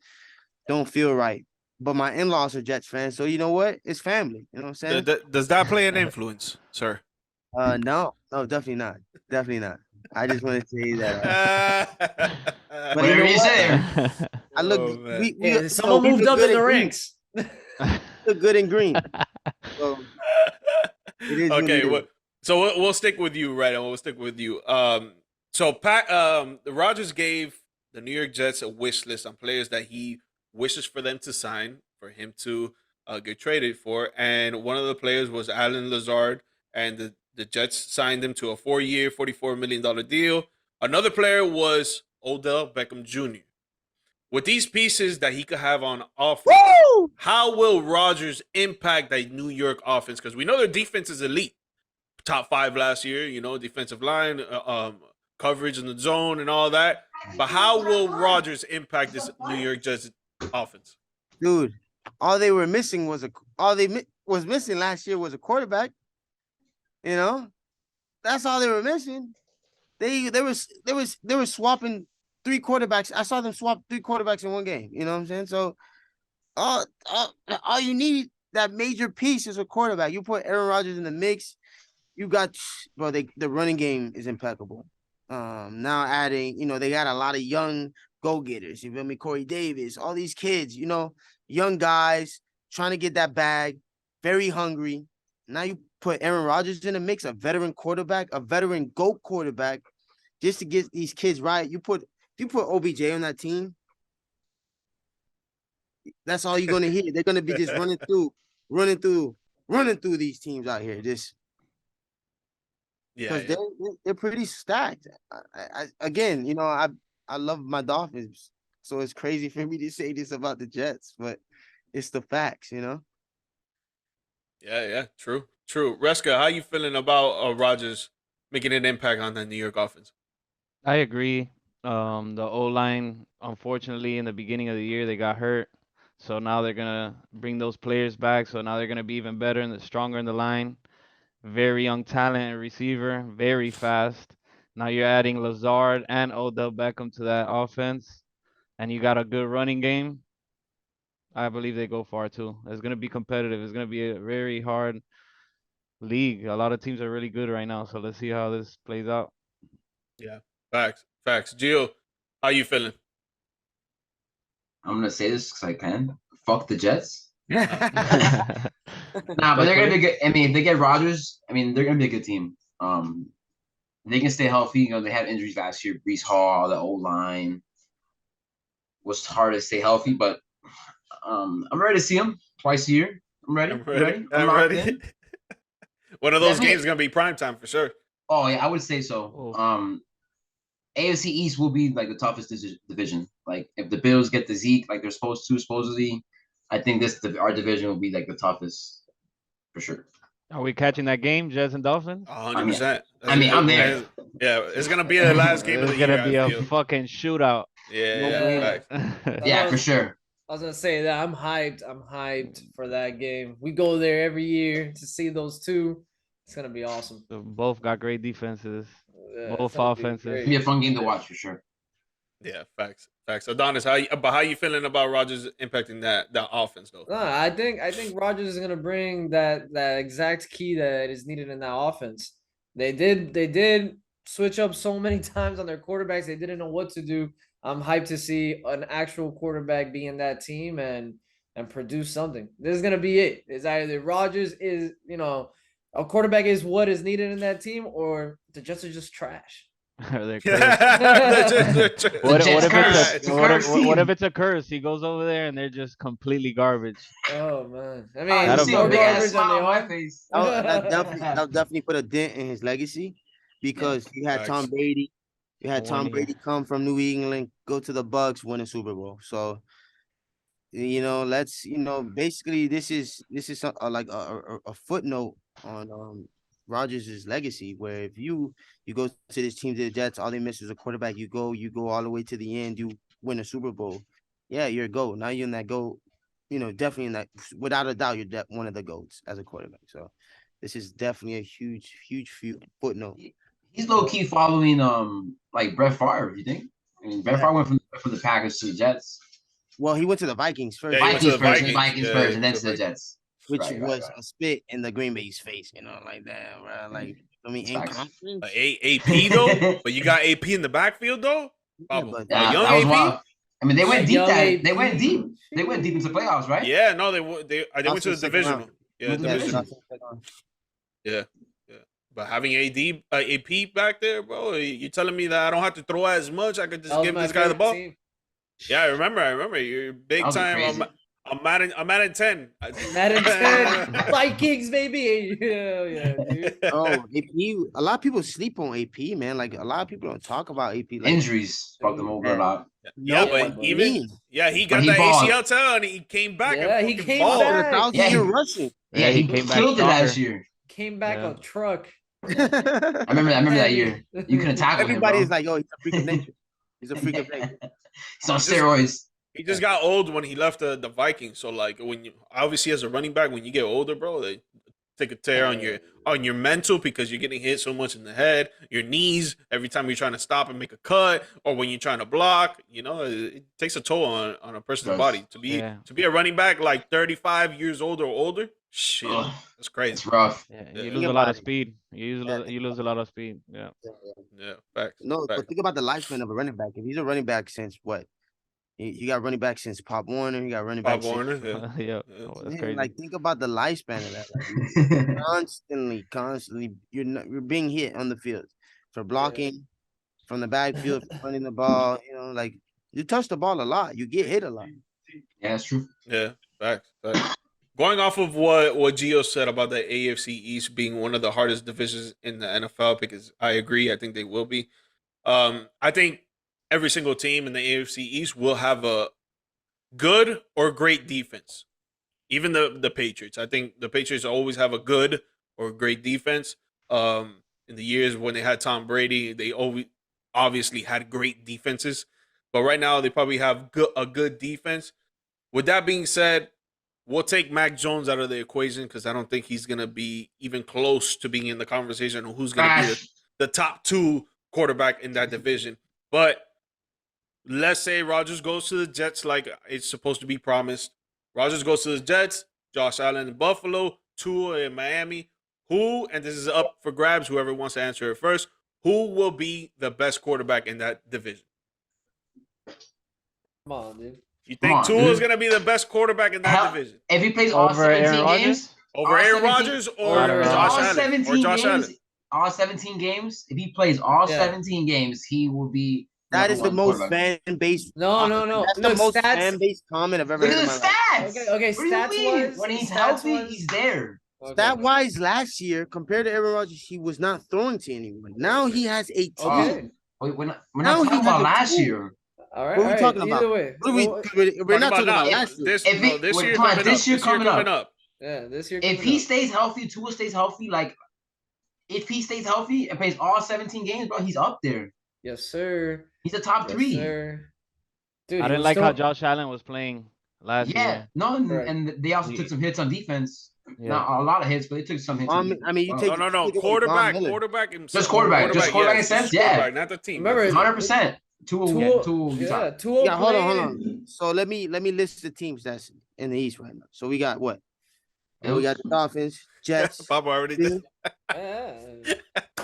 don't feel right. But my in-laws are Jets fans, so you know what? It's family. You know what I'm saying? Does that play an influence, sir? No, definitely not. Definitely not. I just want to say that. But Whatever you what? say. I look. Oh, man. Yeah, someone moved up in the ranks. Look good in green. So it is Okay, what it is. so we'll stick with you, right? And we'll stick with you. So Pat, Rodgers gave the New York Jets a wish list on players that he wishes for them to sign for him to get traded for, and one of the players was Alan Lazard, and the Jets signed him to a 4-year, $44 million deal. Another player was Odell Beckham Jr. With these pieces that he could have on offense, Woo! how will Rodgers impact that New York offense? Because we know their defense is elite, top 5 last year. Defensive line, coverage in the zone, and all that. But how will Rodgers impact this New York Jets offense? Dude, all they were missing was was missing last year was a quarterback. That's all they were missing. They were swapping 3 quarterbacks. I saw them swap 3 quarterbacks in one game. You know what I'm saying? So all you need, that major piece, is a quarterback. You put Aaron Rodgers in the mix, you got, bro. The running game is impeccable. Now adding, they got a lot of young go-getters. You feel me? Corey Davis, all these kids, young guys trying to get that bag, very hungry. Now you put Aaron Rodgers in the mix, a veteran quarterback, a veteran GOAT quarterback, just to get these kids right. If you put OBJ on that team, that's all you're gonna hear. They're gonna be just running through these teams out here. Just because they're pretty stacked. Again, I love my Dolphins, so it's crazy for me to say this about the Jets, but it's the facts, Yeah, true. Ruesca, how you feeling about Rodgers making an impact on the New York offense? I agree. The O-line, unfortunately, in the beginning of the year, they got hurt. So now they're going to bring those players back. So now they're going to be even better and stronger in the line. Very young talent and receiver, very fast. Now you're adding Lazard and Odell Beckham to that offense, and you got a good running game. I believe they go far too. It's going to be competitive. It's going to be a very hard league. A lot of teams are really good right now. So let's see how this plays out. Yeah, facts. Gio, how you feeling? I'm gonna say this because I can. Fuck the Jets. know. Nah, but they're gonna be good. I mean, if they get Rodgers, they're gonna be a good team. They can stay healthy. They had injuries last year. Brees Hall, the O line was hard to stay healthy, but I'm ready to see them twice a year. I'm ready. I'm ready. One of those games is gonna be primetime for sure. Oh yeah, I would say so. Oh. AFC East will be like the toughest division. Like if the Bills get the Zeke like they're supposed to, supposedly, I think our division will be like the toughest for sure. Are we catching that game, Jets and Dolphins? 100%. I'm there. Yeah, it's gonna be the last game of the year. It's gonna be a fucking shootout. Yeah. Yeah, for sure. I was gonna say that I'm hyped. I'm hyped for that game. We go there every year to see those two. It's gonna be awesome. So both got great defenses. Yeah, Both offenses. It'll be a fun game to watch for sure. Yeah, facts. Adonis, how you feeling about Rodgers impacting that offense though? No, I think Rodgers is gonna bring that exact key that is needed in that offense. They did switch up so many times on their quarterbacks. They didn't know what to do. I'm hyped to see an actual quarterback be in that team and produce something. This is gonna be it. It's either Rodgers is, a quarterback is what is needed in that team, or the Jets are just trash. They're What if it's a curse? He goes over there and they're just completely garbage. Oh man, I mean, That'll see be a big ass garbage smile on on the my face. That'll definitely put a dent in his legacy, because you had Tom Brady. You had Tom Brady come from New England, go to the Bucks, win a Super Bowl. So, basically this is like a footnote on Rodgers' legacy, where if you go to this team, to the Jets, all they miss is a quarterback. You go all the way to the end, you win a Super Bowl. Yeah, you're a GOAT. Now you're in that GOAT, definitely in that, without a doubt, you're one of the GOATs as a quarterback. So this is definitely a huge footnote. He's low key following like Brett Favre. You think? Brett Favre went from the Packers to the Jets. Well, he went to the Vikings first. Yeah, Vikings first, and then to the Jets. Which was a spit in the Green Bay's face, like that, bro. Like, inconfidence. AP though, but you got AP in the backfield though. Yeah, Young that was AP. wild. They went deep. They AP. went deep. They went deep into playoffs, right? Yeah, no, they went to the divisional. Yeah, divisional. Yeah. But having AP back there, bro, you telling me that I don't have to throw as much? I could just give this guy the ball. Yeah, I remember. You're That big was time. crazy. I'm mad at 10. Madden 10 Vikings, baby. Yeah, dude. Oh, AP. A lot of people sleep on AP, man. Like a lot of people don't talk about AP. Like, Injuries fucked him over a man. lot. Yeah, no, Yeah, but what do but- you even mean? he But got he that balled. ACL tear and he came back Yeah, and he fucking came balled. back. After 1,000 Yeah, year he- rushing. Yeah, he came back killed it last stronger. year. Came back Yeah. on truck. I remember that year. You couldn't tackle him, Everybody bro. is like, oh, he's a freak of nature. He's a freak of nature. He's on Just- steroids. He just got old when he left the Vikings. So like when you obviously as a running back, when you get older, bro, they take a tear on your mental because you're getting hit so much in the head, your knees every time you're trying to stop and make a cut, or when you're trying to block. You know, it takes a toll on a person's Does. body to be a running back like 35 years old or older. Shit, Ugh, that's crazy. it's rough. Yeah, Yeah. you Think lose a lot about of it. speed. You lose a lot of speed. Yeah. Yeah, facts. No, facts. but think about the lifespan of a running back. If he's a running back since what? You got running back since Pop Warner. You got running back Bob since Warner. Yeah. Yeah. Yeah. Oh, that's Man, crazy. like think about the lifespan of that. Like, constantly, you're being hit on the field for blocking from the backfield, for running the ball. You know, like you touch the ball a lot, you get hit a lot. Yeah, that's true. Yeah, facts. Going off of what Gio said about the AFC East being one of the hardest divisions in the NFL, because I agree. I think they will be. I think every single team in the AFC East will have a good or great defense. Even the Patriots. I think the Patriots always have a good or great defense. In the years when they had Tom Brady, they always obviously had great defenses. But right now, they probably have a good defense. With that being said, we'll take Mac Jones out of the equation because I don't think he's going to be even close to being in the conversation on who's going to be Trash. the top two quarterback in that division. But let's say Rodgers goes to the Jets like it's supposed to be promised. Rodgers goes to the Jets, Josh Allen in Buffalo, Tua in Miami. Who, and this is up for grabs, whoever wants to answer it first, who will be the best quarterback in that division? Come on, dude. You Come think on, Tua is dude. going to be the best quarterback in that Hell, division? If he plays all Over Aaron 17 Rodgers? games, Over all Aaron 17 Rodgers or I don't know. Josh all Allen? 17 Or Josh games, Allen? all 17 games, if he plays all Yeah. 17 games, he will be That number is the one most quarterback. fan based. No. That's Look, the most stats. fan based comment I've ever Look heard at in the my life. stats. Okay, What do you stats mean? wise- When he's stats healthy, wise- he's there. Okay. Stat wise, last year compared to Aaron Rodgers, he was not throwing to anyone. Now he has a team. Okay. Wait, we're not Now he talking has about a last team. year. All right. What are we talking Either about? way. What are we? Well, We're not talking about now. last year. If This wait, year come on, coming this up. year This year coming coming up. up. yeah, this year. If coming he up. stays healthy, Tua stays healthy, like if he stays healthy and plays all 17 games, bro, he's up there. Yes, sir. He's a top Yes, 3. sir. Dude, I he didn't was like how still- Josh Allen was playing last Yeah, year. no, Correct. and they also He- took some hits on defense. Yeah. Not a lot of hits, but they took some hits. on I mean, you defense. take No. take away Von Quarterback Miller. himself. Just quarterback yes, sense, just yeah. quarterback, not the team. Remember, not the team. 100%. Tua will be Yeah, top. Tua Yeah, hold played- on. So let me list the teams that's in the East right now. So we got what? Well, we got the Dolphins, Jets. Papa already did. Yeah.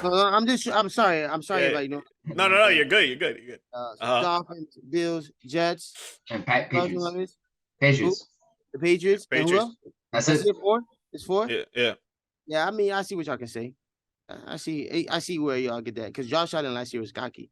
No, I'm sorry. Yeah. Like No. You're good. You're good. Dolphins, Bills, Jets, And Patriots. Dolphins, Patriots. the Patriots. And who Patriots. else? That's That's it. it. 4. It's 4. Yeah. Yeah, I mean, I see what y'all can say. I see where y'all get that because Josh Allen last year was cocky.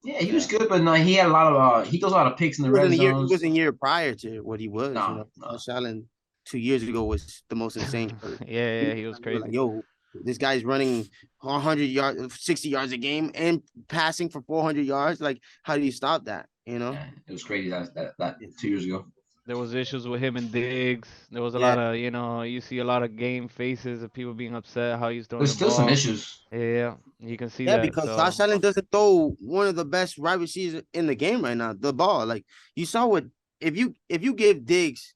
Yeah, he was good, but no, he had a lot of he throws a lot of picks in the red He zones. wasn't a year prior to what he was. No. Josh Allen 2 years ago was the most insane. Yeah, he was Like, crazy. yo, this guy's running 100 yards, 60 yards a game, and passing for 400 yards. Like, how do you stop that? You know? Yeah, it was crazy that 2 years ago. There was issues with him and Diggs. There was a Yeah. lot of, you see a lot of game faces of people being upset how he's throwing There's the still ball. some issues. Yeah, you can see Yeah, that. because so. Josh Allen doesn't throw one of the best wide receivers in the game right now. The ball, like you saw what if you give Diggs,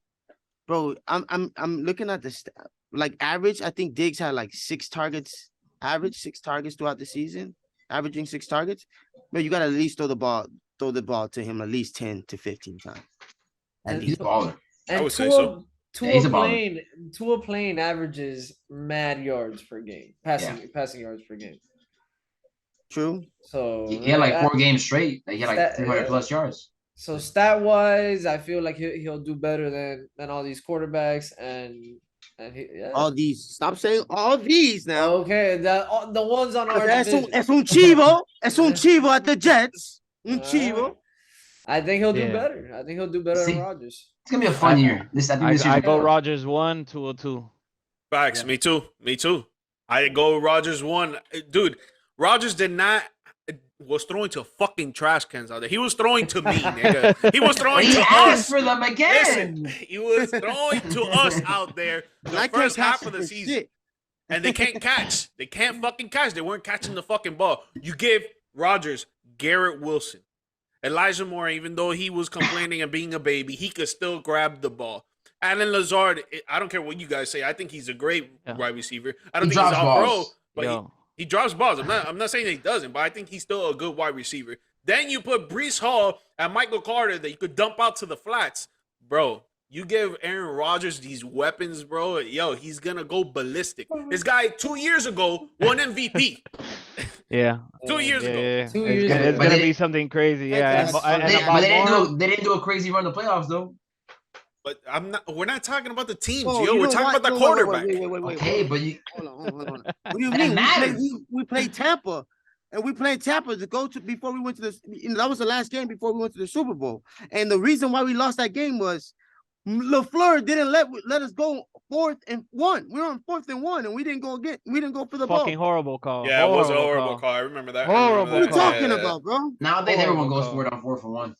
bro. I'm looking at the like average. I think Diggs had like 6 targets, average 6 targets throughout the season, averaging 6 targets. But you got to at least throw the ball to him at least 10 to 15 times. At And- He's least. a baller. I And would say so. Tua he's a baller. playing averages mad yards per game, passing yards per game. True. So He had like 4 games straight. Like, he had like Stat- 300 yeah. plus yards. So stat wise, I feel like he'll do better than all these quarterbacks and yeah. All these. Stop saying all these now. Okay, the ones on our Es division. un chivo. Es un chivo at the Jets. Un Alright. chivo. I think he'll do Yeah. better. I think he'll do better See? than Rodgers. It's gonna be a fun year. I think this year's I go gonna be fun. Rodgers 1, 202. Facts. Yeah. Me too. Me too. I go Rodgers 1. Dude, Rodgers was throwing to fucking trash cans out there. He was throwing to me, nigga. He was throwing He to asked us. for them again. Listen, he was throwing to us out there the I can't first half catch of the for season. shit. And they can't catch. They can't fucking catch. They weren't catching the fucking ball. You give Rodgers Garrett Wilson. Elijah Moore, even though he was complaining and being a baby, he could still grab the ball. Alan Lazard, I don't care what you guys say. I think he's a great wide receiver. I don't He think he's drops all pro, balls. but he drops balls. I'm not saying that he doesn't, but I think he's still a good wide receiver. Then you put Breece Hall and Michael Carter that you could dump out to the flats. Bro, you give Aaron Rodgers these weapons, bro. Yo, he's going to go ballistic. This guy 2 years ago won MVP. Yeah. 2 years ago. Yeah. 2 years It's ago. gonna But be something crazy. Yeah. That's- But they didn't do a crazy run in the playoffs though. But we're not talking about the teams, Oh, yo. you We're know talking what? about the No, quarterback. wait. Okay, but you Hold on. What do you That mean? matters. We played Tampa, and we played Tampa to go to before we went to the. That was the last game before we went to the Super Bowl. And the reason why we lost that game was LaFleur didn't let us go 4th and 1. We were on 4th and 1, and we didn't go for the fucking ball. horrible call. Yeah, it was a horrible call. I remember that. Horrible What are you call. talking about, bro? nowadays everyone goes Horrible for it on 4th and 1.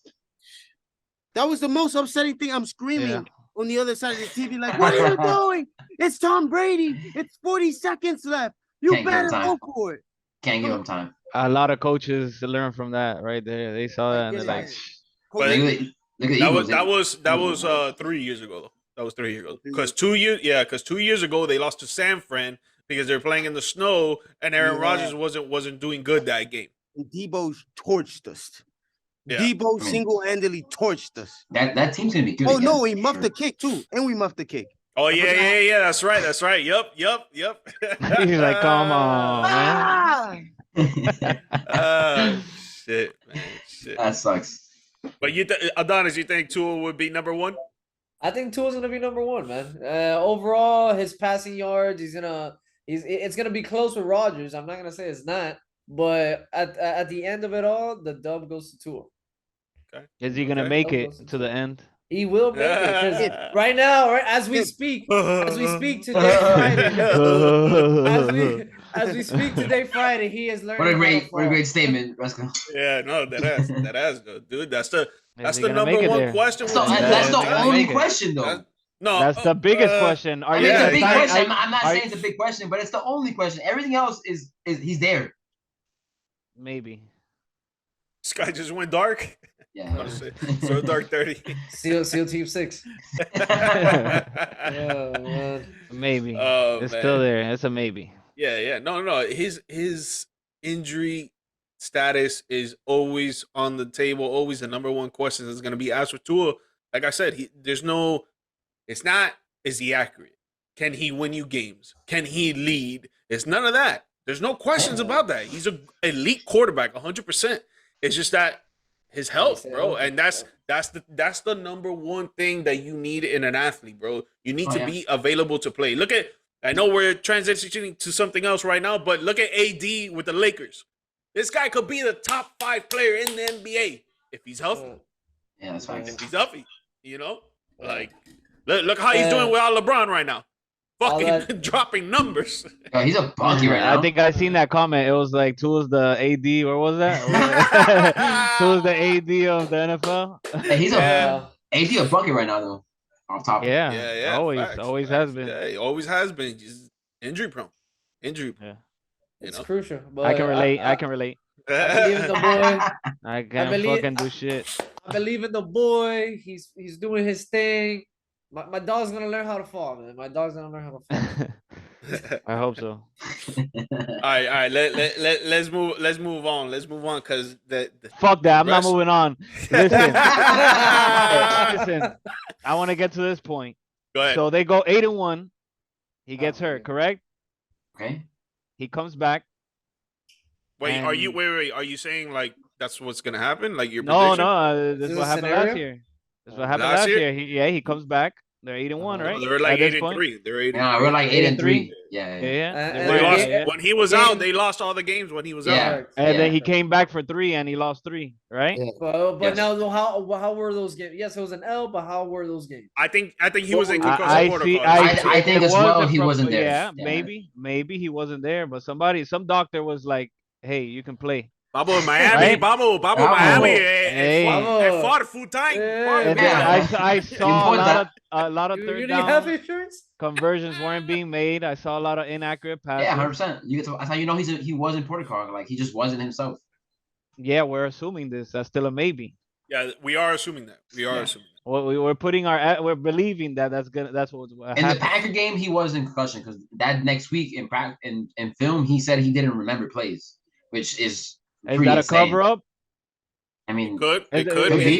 That was the most upsetting thing. I'm screaming Yeah. on the other side of the TV, like, "What are you doing? It's Tom Brady. It's 40 seconds left. You Can't give him better time. go for it." Can't give him time. A lot of coaches learn from that right there. They saw that and they're like, But Look at the Eagles. that was 3 years ago though. That was 3 years ago. Because 2 years ago they lost to San Fran because they're playing in the snow and Aaron Yeah. Rodgers wasn't doing good that game. And Debo torched us. Yeah. Debo single-handedly torched us. That team's gonna be good. Oh again, no, he for muffed sure. the kick too, and we muffed the kick. Oh yeah. That's right. Yup. he's like, come on, man. Shit, man. Shit. That sucks. But Adonis, you think Tua would be number one? I think Tua's gonna be number 1, man. Overall, his passing yards, it's gonna be close with Rodgers. I'm not gonna say it's not, but at the end of it all, the dub goes to Tua. Is he gonna Okay. make it to the end? He will make it 'cause right now, as we speak today, Friday, as we speak today, Friday, he is learning. What a how great to fall. statement, Ruesca. Yeah, no, that has dude. That's Is he the gonna number make it one there? question. That's the, with Tua. that's the Yeah, only make it. question though. No, That's the biggest question. Are I you mean, yeah, it's a big I- question. I- I'm not are- saying it's a big question, but it's the only question. Everything else is he's there. Maybe. Sky just went dark. Yeah. Oh, shit. So dark 30. Seal Team 6. Oh, man. Maybe. Oh, It's man. still there. It's a maybe. Yeah. No. His injury status is always on the table. Always the number one question that's going to be asked for Tua. Like I said, it's not, is he accurate? Can he win you games? Can he lead? It's none of that. There's no questions about that. He's an elite quarterback, 100%. It's just that his health, bro. And that's the number one thing that you need in an athlete, bro. You need to be available to play. I know we're transitioning to something else right now, but look at AD with the Lakers. This guy could be the top 5 player in the NBA if he's healthy. Yeah, that's fine. If he's healthy, like look how he's doing without LeBron right now. Fucking dropping numbers. Yo, he's a bunky right now. I think I seen that comment. It was like Tua's the AD, or was that? Tua's the AD of the NFL. Hey, he's Yeah. AD a bucket right now though. Off top. Yeah, Yeah. always has been. Yeah, he always has been. Just injury prone. Yeah. It's crucial. But I can relate. I can relate. I believe in the boy. I can't believe- fucking do shit. I believe in the boy. He's doing his thing. My dog's gonna learn how to fall, man. My dog's gonna learn how to fall. I hope so. All right. Let's move on. Let's move on because the Fuck that. I'm not rest- moving on. Listen. Listen. I want to get to this point. Go ahead. So they go 8-1. He gets hurt, correct? Okay. He comes back. Wait, are you and- wait? Are you saying like that's what's gonna happen? Like your No, prediction? no. This Is is this what a happened scenario? last year. This is what happened Last last year? year. He comes back. They're 8-1, right? They're like At this 8 and point? 3. They're 8 and Yeah, 3. we're like 8-3. Yeah, Yeah. yeah. And- They They were- lost yeah. when he was Yeah. out. They lost all the games when he was Yeah. out. Correct. And then he Correct. came back for 3 and he lost 3, right? Yeah. But Yes. now how were those games? Yes, it was an L, but how were those games? I think he was in I- concussion I protocol. see. I think it as well wasn't he wasn't there. Yeah, Yeah. maybe he wasn't there, but some doctor was like, "Hey, you can play." Babo in Miami, Right? Babo Babo. Miami, Hey. and fought full time. Yeah. And then Yeah. I saw a lot of You third didn't have down insurance? conversions weren't being made. I saw a lot of inaccurate passes. Yeah, 100%. That's how you know he was in protocol. Like he just wasn't himself. Yeah, we're assuming this. That's still a maybe. Yeah, we are assuming that. Well, we're putting we're believing that that's what In the happened. Packer game, he was in concussion because that next week in film, he said he didn't remember plays, which is Is pretty that a insane. cover up? I mean, It could be.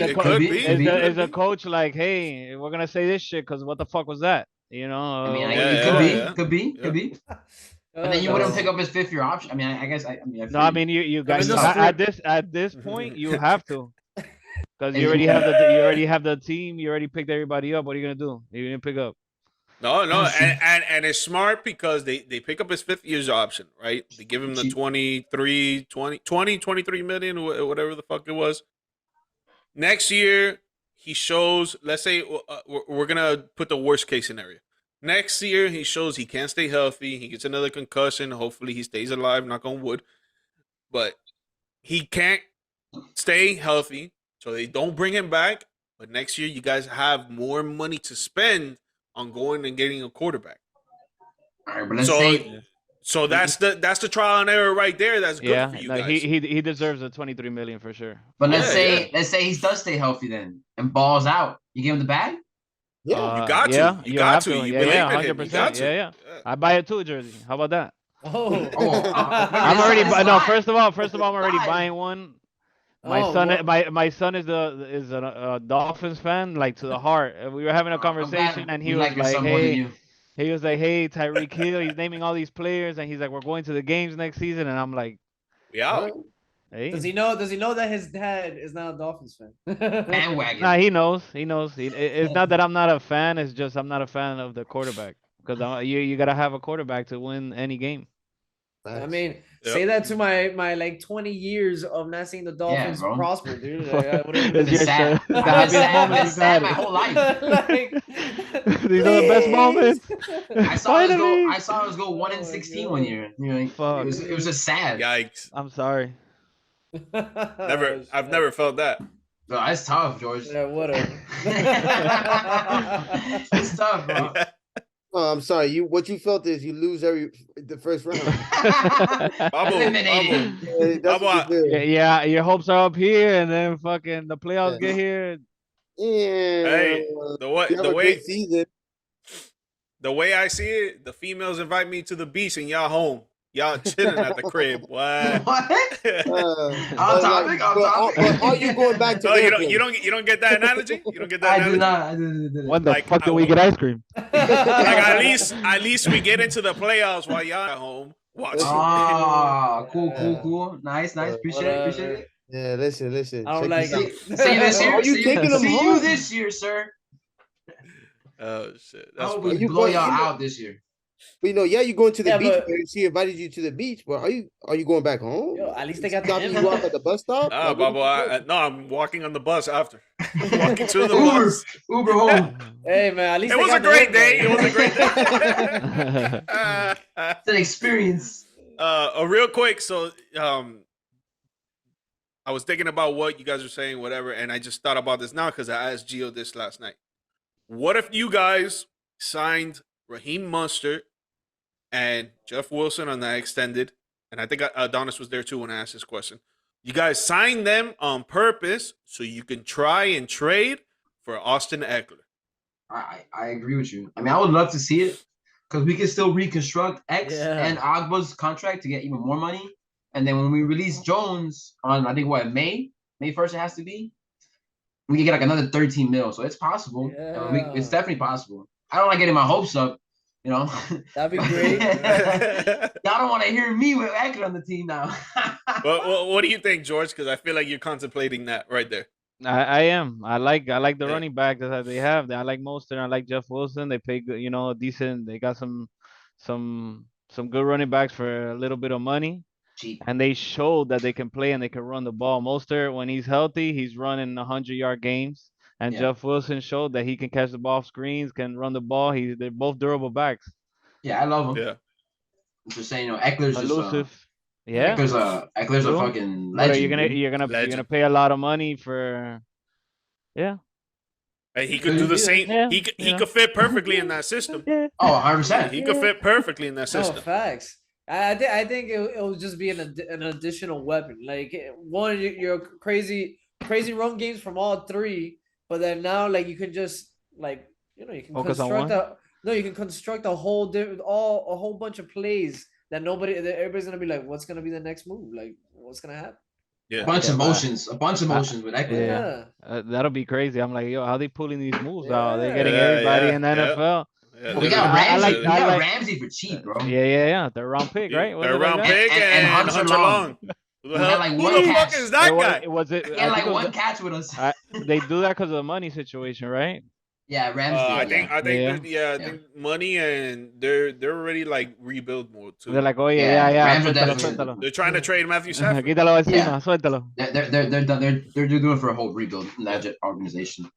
It could be. Is the coach like, hey, we're gonna say this shit because what the fuck was that? You know? I mean, Yeah, it yeah. could be. And then you wouldn't pick pick up his 5th-year option. I mean, I guess. No, I mean you guys mean, at this point you have to because you already have the team. You already picked everybody up. What are you gonna do? You're gonna pick up. No, and it's smart because they pick up his 5th year's option, right? They give him the 23 million, whatever the fuck it was. Next year, he shows, let's say we're going to put the worst case scenario. Next year, he shows he can't stay healthy. He gets another concussion. Hopefully, he stays alive, knock on wood. But he can't stay healthy, so they don't bring him back. But next year, you guys have more money to spend on going and getting a quarterback. All right, but let's say So that's the trial and error right there. That's good Yeah, for you no, guys. he deserves the 23 million for sure. But let's Yeah, say he does stay healthy then and balls out. You give him the bag? Yeah. You got to. Yeah, You you got have to. to. You Yeah, believe yeah, in him. You got 100%. to. Yeah. I buy it too, Jersey. How about that? Oh, I'm already no. First of all, I'm already Slide. buying one. My Oh, son, what? my son is a Dolphins fan, like to the heart. And we were having a I'm glad conversation, and he you was like your like, son more than "Hey," you. he was like, "Hey, Tyreek Hill." He's naming all these players, and he's like, "We're going to the games next season," and I'm like, We out. "Hey." Does he know that his dad is not a Dolphins fan? Bandwagon. Nah, he knows. It's not that I'm not a fan. It's just I'm not a fan of the quarterback because you gotta have a quarterback to win any game. I mean, Yep. say that to my like 20 years of not seeing the Dolphins bro. prosper, dude. Like, I would've It's been your sad. the I've been happiest sad. I've moment been you've sad had my it. whole life. like, These are the best please. moments. Finally. I saw us go 1-16 Oh, one year. You know, Fuck. it was just sad. Yikes. I'm sorry. I've never felt that. Bro, that's tough, George. Yeah, whatever. It's tough, bro. Oh, I'm sorry. What you felt is you lose the first round. Eliminated. Yeah, that's what you feel. Yeah, your hopes are up here, and then fucking the playoffs Yeah. get here. Yeah. Hey, You have the a way great season. the way I see it, the females invite me to the beach and y'all home. Y'all chilling at the crib. What? What? On topic, on topic. Are you going back to No, their you place? don't get that analogy? You don't get that I analogy? do not. I did. When the Like, fuck I do we will- get ice cream? Like at least we get into the playoffs while y'all at home watching. Oh, cool. Nice. Appreciate it. Yeah, listen. I don't Check like this it. See you this year. Are you See taking them see you home? this year, sir. Oh shit. I That's hope funny. we You blow going- y'all you know- out this year. But you're going to the Yeah, beach. but- But she invited you to the beach. But are you going back home? Yo, at least they got Dropping the you off at the bus stop. Nah, Like, what Bubba, no, I'm walking on the bus after. Walking to the Uber, bus. Uber home. Hey man, at least It they was got a the great hook, day. It man. was a great day. It's an experience. Real quick, so I was thinking about what you guys were saying, whatever, and I just thought about this now because I asked Gio this last night. What if you guys signed Raheem Mostert and Jeff Wilson on that extended? And I think Adonis was there too when I asked this question. You guys signed them on purpose so you can try and trade for Austin Eckler. I agree with you. I mean, I would love to see it because we can still reconstruct X Yeah. and Agba's contract to get even more money. And then when we release Jones on, I think, May 1st it has to be, we can get like another 13 mil. So it's possible. Yeah. It's definitely possible. I don't like getting my hopes up, you know. That'd be great. Y'all don't want to hear me with Eckler on the team now. What do you think, George? Because I feel like you're contemplating that right there. I am. I like the Yeah. running back that they have. I like Mostert. I like Jeff Wilson. They pay good, decent. They got some good running backs for a little bit of money, Cheap. and they showed that they can play and they can run the ball. Mostert, when he's healthy, he's running 100-yard games, and Yeah. Jeff Wilson showed that he can catch the ball off screens, can run the ball. They're both durable backs. Yeah, I love him. Yeah. I'm just saying, Eckler's just Elusive. Yeah. Eckler's a True. fucking But legend. you're gonna dude. you're gonna you're gonna Legend. pay a lot of money for. Yeah. And he could do the same. Yeah, He could fit perfectly in that system. Yeah. Oh, 100%. He could fit perfectly in that No system. facts. I think it will just be an additional weapon. Like one, you're crazy run games from all three, but then now like you can just like you can Focus on construct you can construct a whole a whole bunch of plays that everybody's gonna be like, what's gonna be the next move? Like what's gonna happen? Yeah. A bunch of motions with Eckler. Yeah. That'll be crazy. I'm like, yo, how they pulling these moves out? They're Yeah. getting Yeah, everybody yeah, in the yeah. NFL. Yeah, Well, we they're- got Ramsey. I like- Ramsey for cheap, bro. Yeah. They're round pick, right? Was They're it like round that? pick And and Hunter Hunter Long. Long. Who Who had, like, one the catch. fuck is that guy? Was it? He I had like think it was one catch with us. They do that because of the money situation, right? Yeah, Ramsey. I think Yeah. I think money and they're already like rebuild mode too. They're like, oh Yeah, yeah, Rams are suéltalo, definitely- suéltalo. They're trying to trade Matthew Stafford. Quítalo encima, Yeah. suéltalo. They're doing for a whole rebuild in that organization.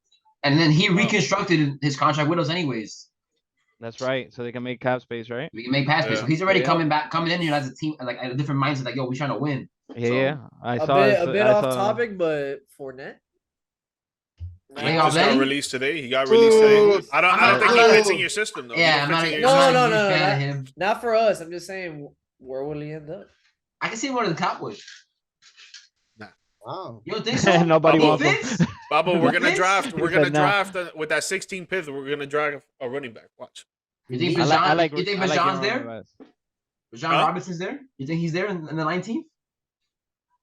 And then he reconstructed his contract with us anyways. That's right. So they can make cap space, right? We can make pass plays. Yeah. So he's already Yeah. coming in here as a team, like a different mindset. Like, yo, we trying to win. Yeah. I A saw bit, I off saw- topic, but Fournette. He Hey, just got Lenny? released today. He got released today. I don't think he fits in Ooh. your system though. Yeah, He I'm don't not, fit in I'm your No, system. not no, a huge no, fan of him. Not for us. I'm just saying, where will he end up? I can see him more than the Cowboys. Wow. You don't think so? Nobody He wants him. fits? Baba, we're gonna Fits? draft. We're He gonna said no. draft with that 16th pick. We're gonna draft a running back. Watch. You think I Bijan? You think I like Bijan's him there? on the best. Bijan Huh? Robinson's there? You think he's there in the 19th?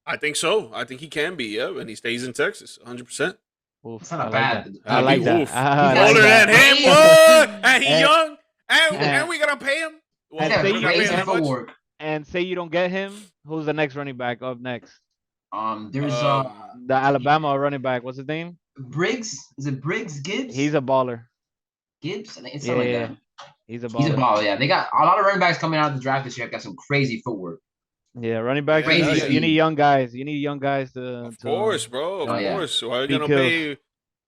I think so. I think he can be. Yeah, and he stays in Texas, 100%. Oof, It's not a I like bad. that. I like that. Oof. I like Older that. than him, Hey. what? And he And- young, and and- we gotta pay him. Well, and Yeah, say we're you- gonna pay crazy him that much? footwork. And say you don't get him, who's the next running back up next? There's The Alabama running back. What's his name? Briggs. Is it Briggs? Gibbs? He's a baller. Gibbs. I think it's Yeah, something yeah, like that. He's a He's a baller. baller. Yeah, they got a lot of running backs coming out of the draft this year. Got some crazy footwork. Yeah, running back. Crazy You speed. need young guys. You need young guys to. Of course, bro. Of Oh, yeah. course. Why are you Be gonna killed. pay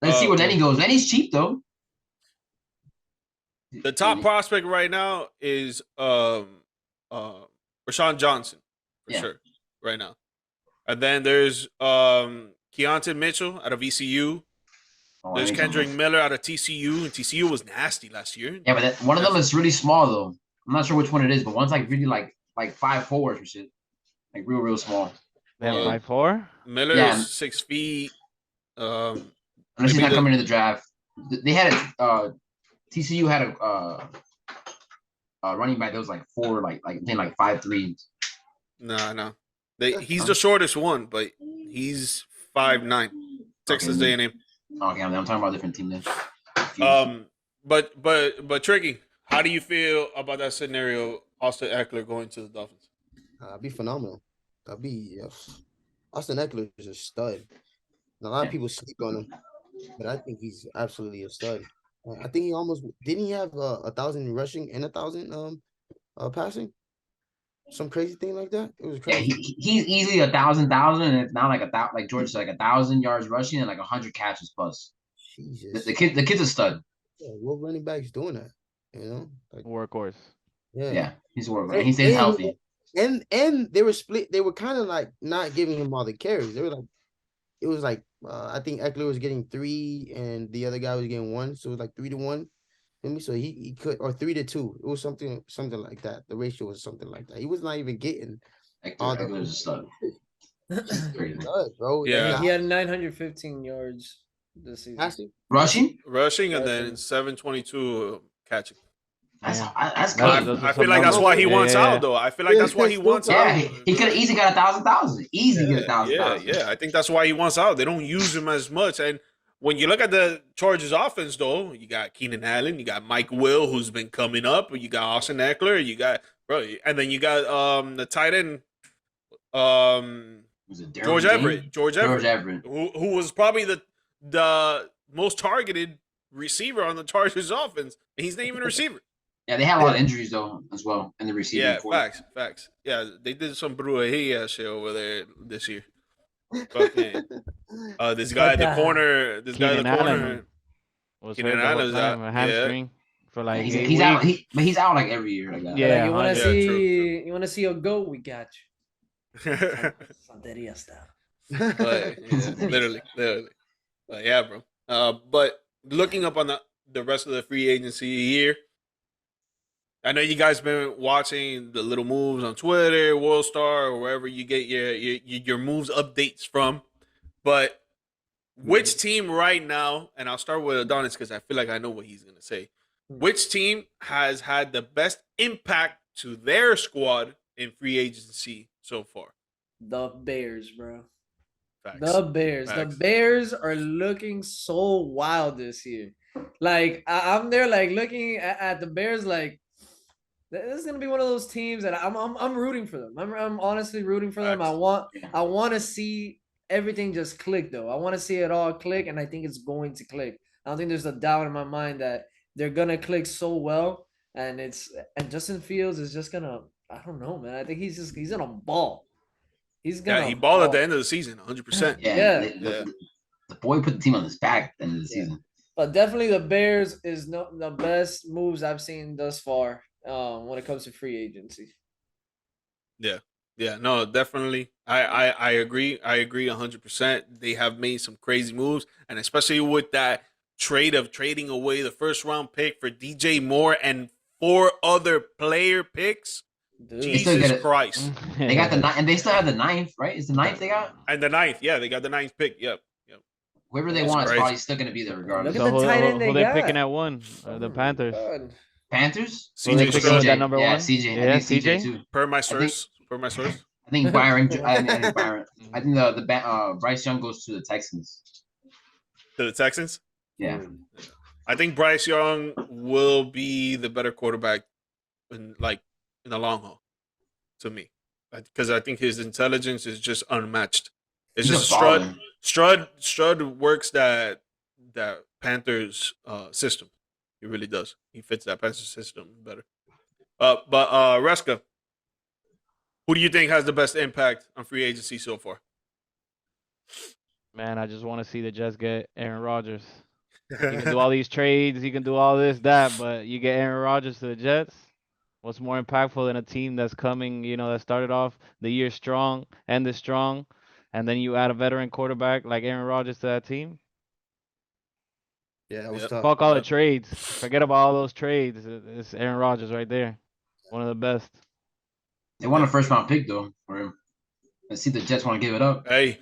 Let's see where Uh, Lenny goes. Lenny's cheap though. the top prospect right now? Is Rashawn Johnson for Yeah. sure right now, and then there's Keontae Mitchell out of ECU. Oh, There's I need Kendrick some- Miller out of TCU, and TCU was nasty last year. Yeah, but one of them is really small though. I'm not sure which one it is, but one's like really like 5'4" or shit, like real small. Damn, Uh, 5'4". Miller Yeah. is 6 feet. Unless Maybe he's not the- coming to the draft. They had TCU had a running back that was like 4, like I think like 5'3". No. He's the shortest one, but he's 5'9". Texas Okay. A&M. Okay, I'm talking about a different team then. Confused. But Tricky, how do you feel about that scenario? Austin Eckler going to the Dolphins. That'd be phenomenal. That'd be Austin Eckler is a stud. And a lot of people sleep on him, but I think he's absolutely a stud. I think he almost didn't he have 1,000 rushing and 1,000 passing, some crazy thing like that. It was Yeah, crazy. he's easily 1,000, and if not like like George said, like 1,000 yards rushing and like 100 catches plus. Jesus, The kid's a stud. yeah, what running back's doing that? You know, like, Workhorse. Yeah, he's a worker. And- He stays and- healthy. And they were split. They were kind of like not giving him all the carries. They were like, it was like I think Eckler was getting 3 and the other guy was getting 1, so it was like 3-1. So he could, or 3-2. It was something like that. The ratio was something like that. He was not even getting all the Eckler's a stud. Crazy. does, bro. Yeah. He had 915 yards this season. Passing. Rushing? Rushing and then Rushing. 722 catching. That's Yeah. that's Those- good. those are I feel some like that's numbers. why he wants Yeah. out, though. I feel like that's why he wants Yeah, out. he could have easily got 1,000. Easy get 1,000. Yeah. I think that's why he wants out. They don't use him as much. And when you look at the Chargers offense, though, you got Keenan Allen, you got Mike Will, who's been coming up, you got Austin Eckler, you got and then you got the tight end, Was it George Everett. George Everett. Who was probably the most targeted receiver on the Chargers offense. And he's not even a receiver. Yeah, they had a lot of injuries though as well in the receiving. Facts. Yeah, they did some brujeria shit over there this year. Fucking this guy at the corner. Keenan Allen was hurt the whole time, a hamstring for like he's out. He's out like every year. Like that. Yeah, you want to see? True. You want to see a goat? We got you. Santeria style. But, yeah, literally. But yeah, bro. But looking up on the rest of the free agency year, I know you guys been watching the little moves on Twitter, WorldStar, or wherever you get your moves updates from. But which team right now, and I'll start with Adonis because I feel like I know what he's gonna say. Which team has had the best impact to their squad in free agency so far? The Bears, bro. Facts. The Bears. Facts. The Bears are looking so wild this year. Like I'm there, like looking at the Bears, like this is gonna be one of those teams that I'm rooting for them. I'm honestly rooting for them. I want to see everything just click though. I want to see it all click, and I think it's going to click. I don't think there's a doubt in my mind that they're gonna click so well, and Justin Fields is just gonna. I don't know, man. I think he's gonna ball. He's gonna. Yeah, he balled at the end of the season, 100%. Yeah. The boy put the team on his back at the end of the season. But definitely the Bears is the best moves I've seen thus far when it comes to free agency. Yeah, no, definitely. I agree. I agree 100%. They have made some crazy moves, and especially with that trade of trading away the first round pick for DJ Moore and 4 other player picks. Dude. Jesus Christ. They got the 9th, and they still have the 9th, right? Is the 9th they got? And the 9th, yeah, they got the 9th pick. Yep. Whoever they want is probably still going to be there regardless. Look at the tight end who they picking at 1? The Panthers. Panthers? CJ that number 1? Yeah, CJ. Yeah, CJ too. Per my source. I think Byron. I think the Bryce Young goes to the Texans. To the Texans? Yeah. I think Bryce Young will be the better quarterback in the long haul, to me, because I think his intelligence is just unmatched. It's He's just a baller. Stroud works that Panthers system. He really does. He fits that Panthers system better. But Ruesca, who do you think has the best impact on free agency so far? Man, I just want to see the Jets get Aaron Rodgers. You can do all these trades, you can do all this, that, but you get Aaron Rodgers to the Jets. What's more impactful than a team that's coming, that started off the year strong, ended strong, and then you add a veteran quarterback like Aaron Rodgers to that team? Yeah, that was tough. Fuck all the trades. Forget about all those trades. It's Aaron Rodgers right there. One of the best. They want a first-round pick, though, for him. Let's see if the Jets want to give it up. Hey,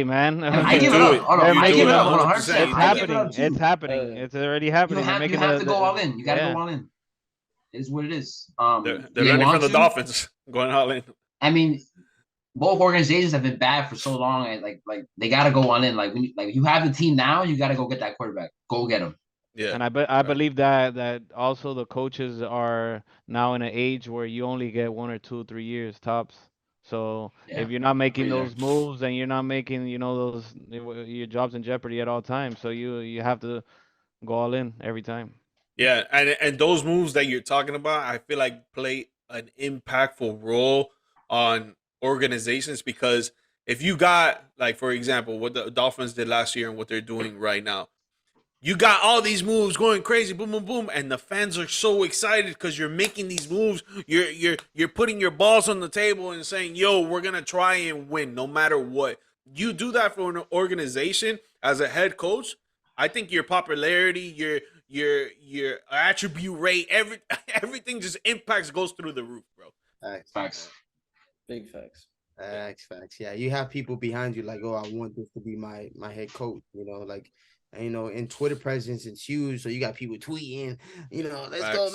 man. I give it up. I give it up. 100%. It's happening. It's happening. It's already happening. You have to go all in. You got to go all in. It is what it is. They're learning from the Dolphins, going all in. I mean, both organizations have been bad for so long, and like they got to go all in. Like you have the team now, you got to go get that quarterback. Go get him. Yeah. And I believe that also the coaches are now in an age where you only get 1 or 2, 3 years tops. So if you're not making those moves, and you're not making your job's in jeopardy at all times. So you have to go all in every time. Yeah, and those moves that you're talking about, I feel like play an impactful role on organizations, because if you got, like, for example, what the Dolphins did last year and what they're doing right now, you got all these moves going crazy, boom, boom, boom, and the fans are so excited because you're making these moves. You're putting your balls on the table and saying, "Yo, we're gonna try and win no matter what." You do that for an organization as a head coach. I think your popularity, your attribute rate, everything just goes through the roof, bro. Facts. Big facts. Facts. Yeah, you have people behind you like, oh, I want this to be my head coach. And Twitter presence is huge, so you got people tweeting. Let's go.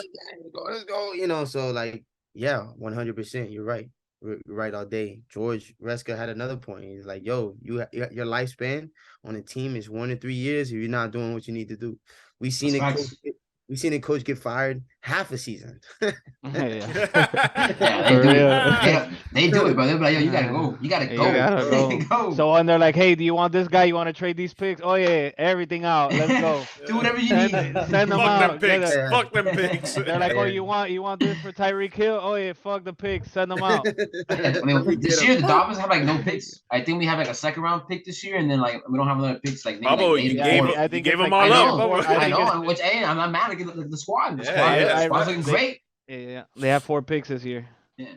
So like, yeah, 100%. You're right. You're right all day. George Ruesca had another point. He's like, yo, your lifespan on a team is 1 to 3 years if you're not doing what you need to do. We seen a coach get fired half a season. Yeah. Yeah, For they do real. it. They do it, bro. They're like, yo, you gotta go. You gotta You go. gotta go. Go. So when they're like, "Hey, do you want this guy? You want to trade these picks? Oh yeah, everything out. Let's go. Do whatever you Send, need. send them Fuck them out. picks. Yeah. Fuck them picks. They're like, "Oh, Yeah. you want this for Tyreek Hill? Oh yeah, fuck the picks. Send them out." I mean, this year the Dolphins have like no picks. I think we have like a second round pick this year, and then like we don't have another picks. Like maybe Pablo, like you maybe gave four. him. I You think gave it's them like all four- up. I I think it's- know, which hey, I'm not mad at the squad. The Yeah, squad, yeah. the squad's They- looking great. Yeah, they have 4 picks this year Yeah.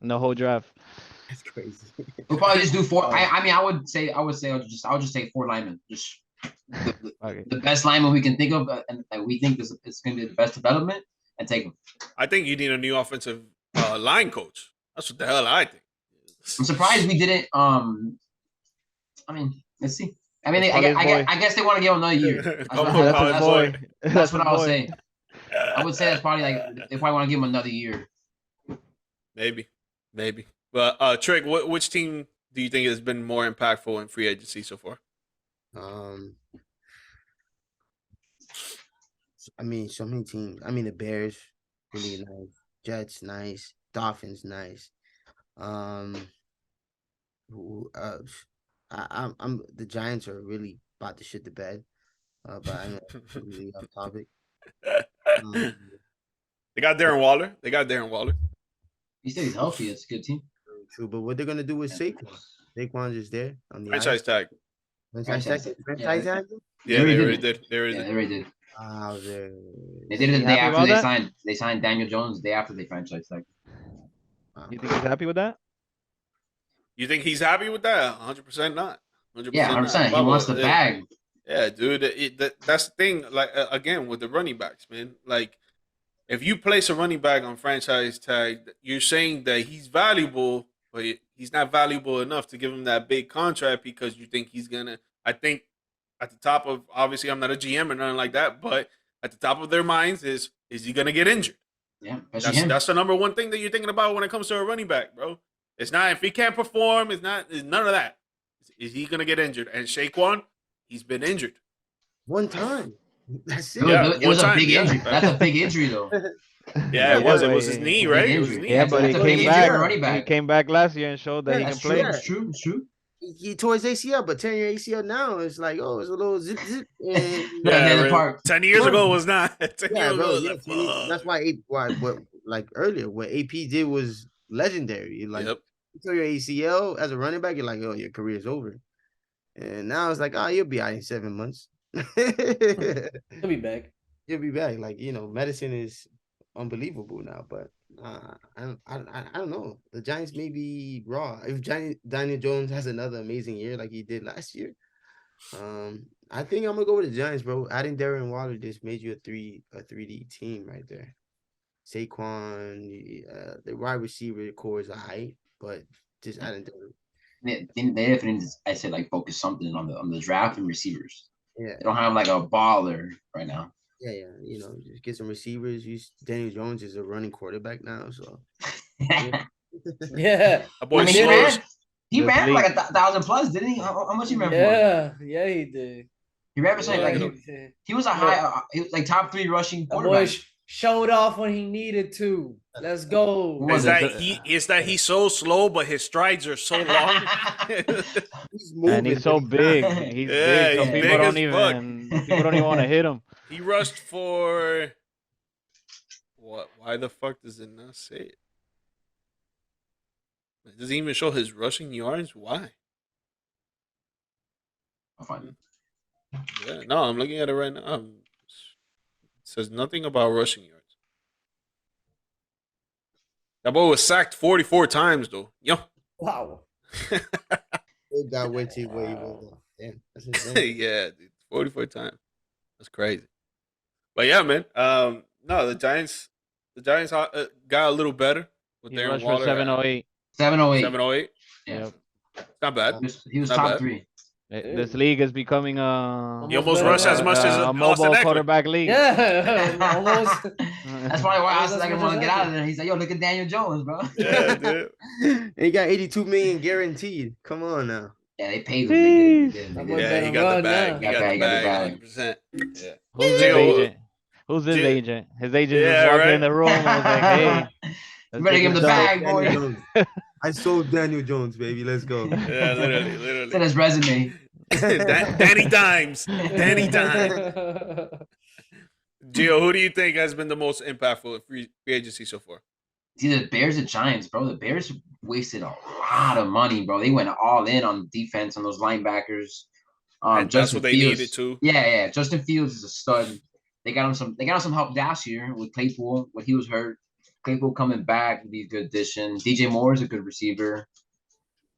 in the whole draft. That's crazy. We'll probably just do 4. I mean, I would say I'll just take 4 linemen. Just Okay. the best lineman we can think of, and we think is going to be the best development, and take them. I think you need a new offensive line coach. That's what the hell I think. I'm surprised we didn't. I mean, let's see. I mean, It's probably his boy. I guess they want to give him another year. Come on, That's Pablo. his boy. That's what his I would boy. say. I would say that's probably like they probably want to give him another year. Maybe. But Trick, which team do you think has been more impactful in free agency so far? I mean, so many teams. I mean, the Bears, really nice. Jets, nice. Dolphins, nice. I'm the Giants are really about to shit the bed. But I know it's really off topic. They got Darren Waller. He stays healthy. It's a good team. True, but what they're gonna do with Saquon? Saquon's just there on the Franchise tag. Franchise tag. Yeah. Tag? Yeah, they already did. did. They already Yeah, did. they already did. Wow, They did it the You day happy after about they that? signed. They signed Daniel Jones the day after they franchise tag. You think he's happy with that? You think he's happy with that? 100% not. 100% Yeah, 100%. He wants the bag. Yeah, dude. That's the thing. Like again with the running backs, man. Like if you place a running back on franchise tag, you're saying that he's valuable, but he's not valuable enough to give him that big contract because you think he's gonna. I think at the top of obviously I'm not a GM or nothing like that, but at the top of their minds is he gonna get injured? Yeah, especially him. That's the number one thing that you're thinking about when it comes to a running back, bro. It's not if he can't perform. It's none of that. Is he gonna get injured? And Saquon, he's been injured one time. That's it. It was one a big time, injury. yeah. That's a big injury, though. Yeah, it was. It but was his knee, right? It was his knee. Yeah, but he That's a big came injury back. for a running He back. came back last year and showed that he can That's play. true. It's true. It's true. He tore his ACL, but tearing your ACL now is like, oh, it's a little zip. And, Yeah, Yeah, the right. part. 10 years ago was not. 10 yeah, years ago bro. was Yeah, like, fuck. that's why what like earlier what AP did was legendary. Like Yep. you tear your ACL as a running back, you're like, oh, your career's over. And now it's like, oh, you'll be out in 7 months. He'll be back. You'll be back. Like, medicine is unbelievable now, but I don't know. The Giants may be raw. If Daniel Jones has another amazing year like he did last year, I think I'm gonna go with the Giants, bro. Adding Darren Waller just made you a 3D team right there. Saquon, the wide receiver core is high, but just adding Darren. They definitely need to, I said, like focus something on the draft and receivers. Yeah, They don't have like a baller right now. yeah. Just get some receivers. Daniel Jones is a running quarterback now, so Yeah. That boy I mean, slows. he This ran for league. like 1,000 plus, didn't he? How much he ran for? Yeah, he did. He ran for something Yeah, like he he was a high, he was like top 3 rushing That boy quarterback. showed off when he needed to. Let's go. Who was Is that he's so slow, but his strides are so long. he's moving. And he's so big. He's Yeah, big, so he's people big don't as even want to hit him. He rushed for what? Why the fuck does it not say it? It doesn't even show his rushing yards. Why? Fine. Yeah, no, I'm looking at it right now. It says nothing about rushing yards. That boy was sacked 44 times though. Yo. Wow. They got way too way. Damn, that's insane. Yeah, dude, 44 times. That's crazy. But yeah, man. No, the Giants got a little better with He Darren rushed for Waller. 708. 708. 708. Yeah. Yep. It's not bad. He was Not top bad. 3. This league is becoming He almost rushed as much as a Austin mobile Eckler. quarterback league. Yeah. Almost. That's probably why I was That's like, I what want to just get out of happened. there. He's like, yo, look at Daniel Jones, bro. Yeah, dude. And he got 82 million guaranteed. Come on now. Yeah, they paid him. They did. That They boy did. Yeah, he better got the run bag. now. He got the Got the bag. bag. 100%. Yeah. Who's his Gio, agent? Who's his Yeah. agent? His agent Yeah, just walked right. in the room and was like, "Hey, You let's better get give him this the done." bag, Daniel boy. Jones. I sold Daniel Jones, baby. Let's go. Yeah, literally, Send literally. his resume. Danny Dimes. Danny Dimes. Gio, who do you think has been the most impactful in free agency so far? It's either the Bears or Giants, bro. The Bears wasted a lot of money, bro. They went all in on defense on those linebackers. And that's Justin what they Fields. needed too. Yeah. Justin Fields is a stud. They got him some help last year with Claypool when he was hurt. Claypool coming back would be a good addition. DJ Moore is a good receiver.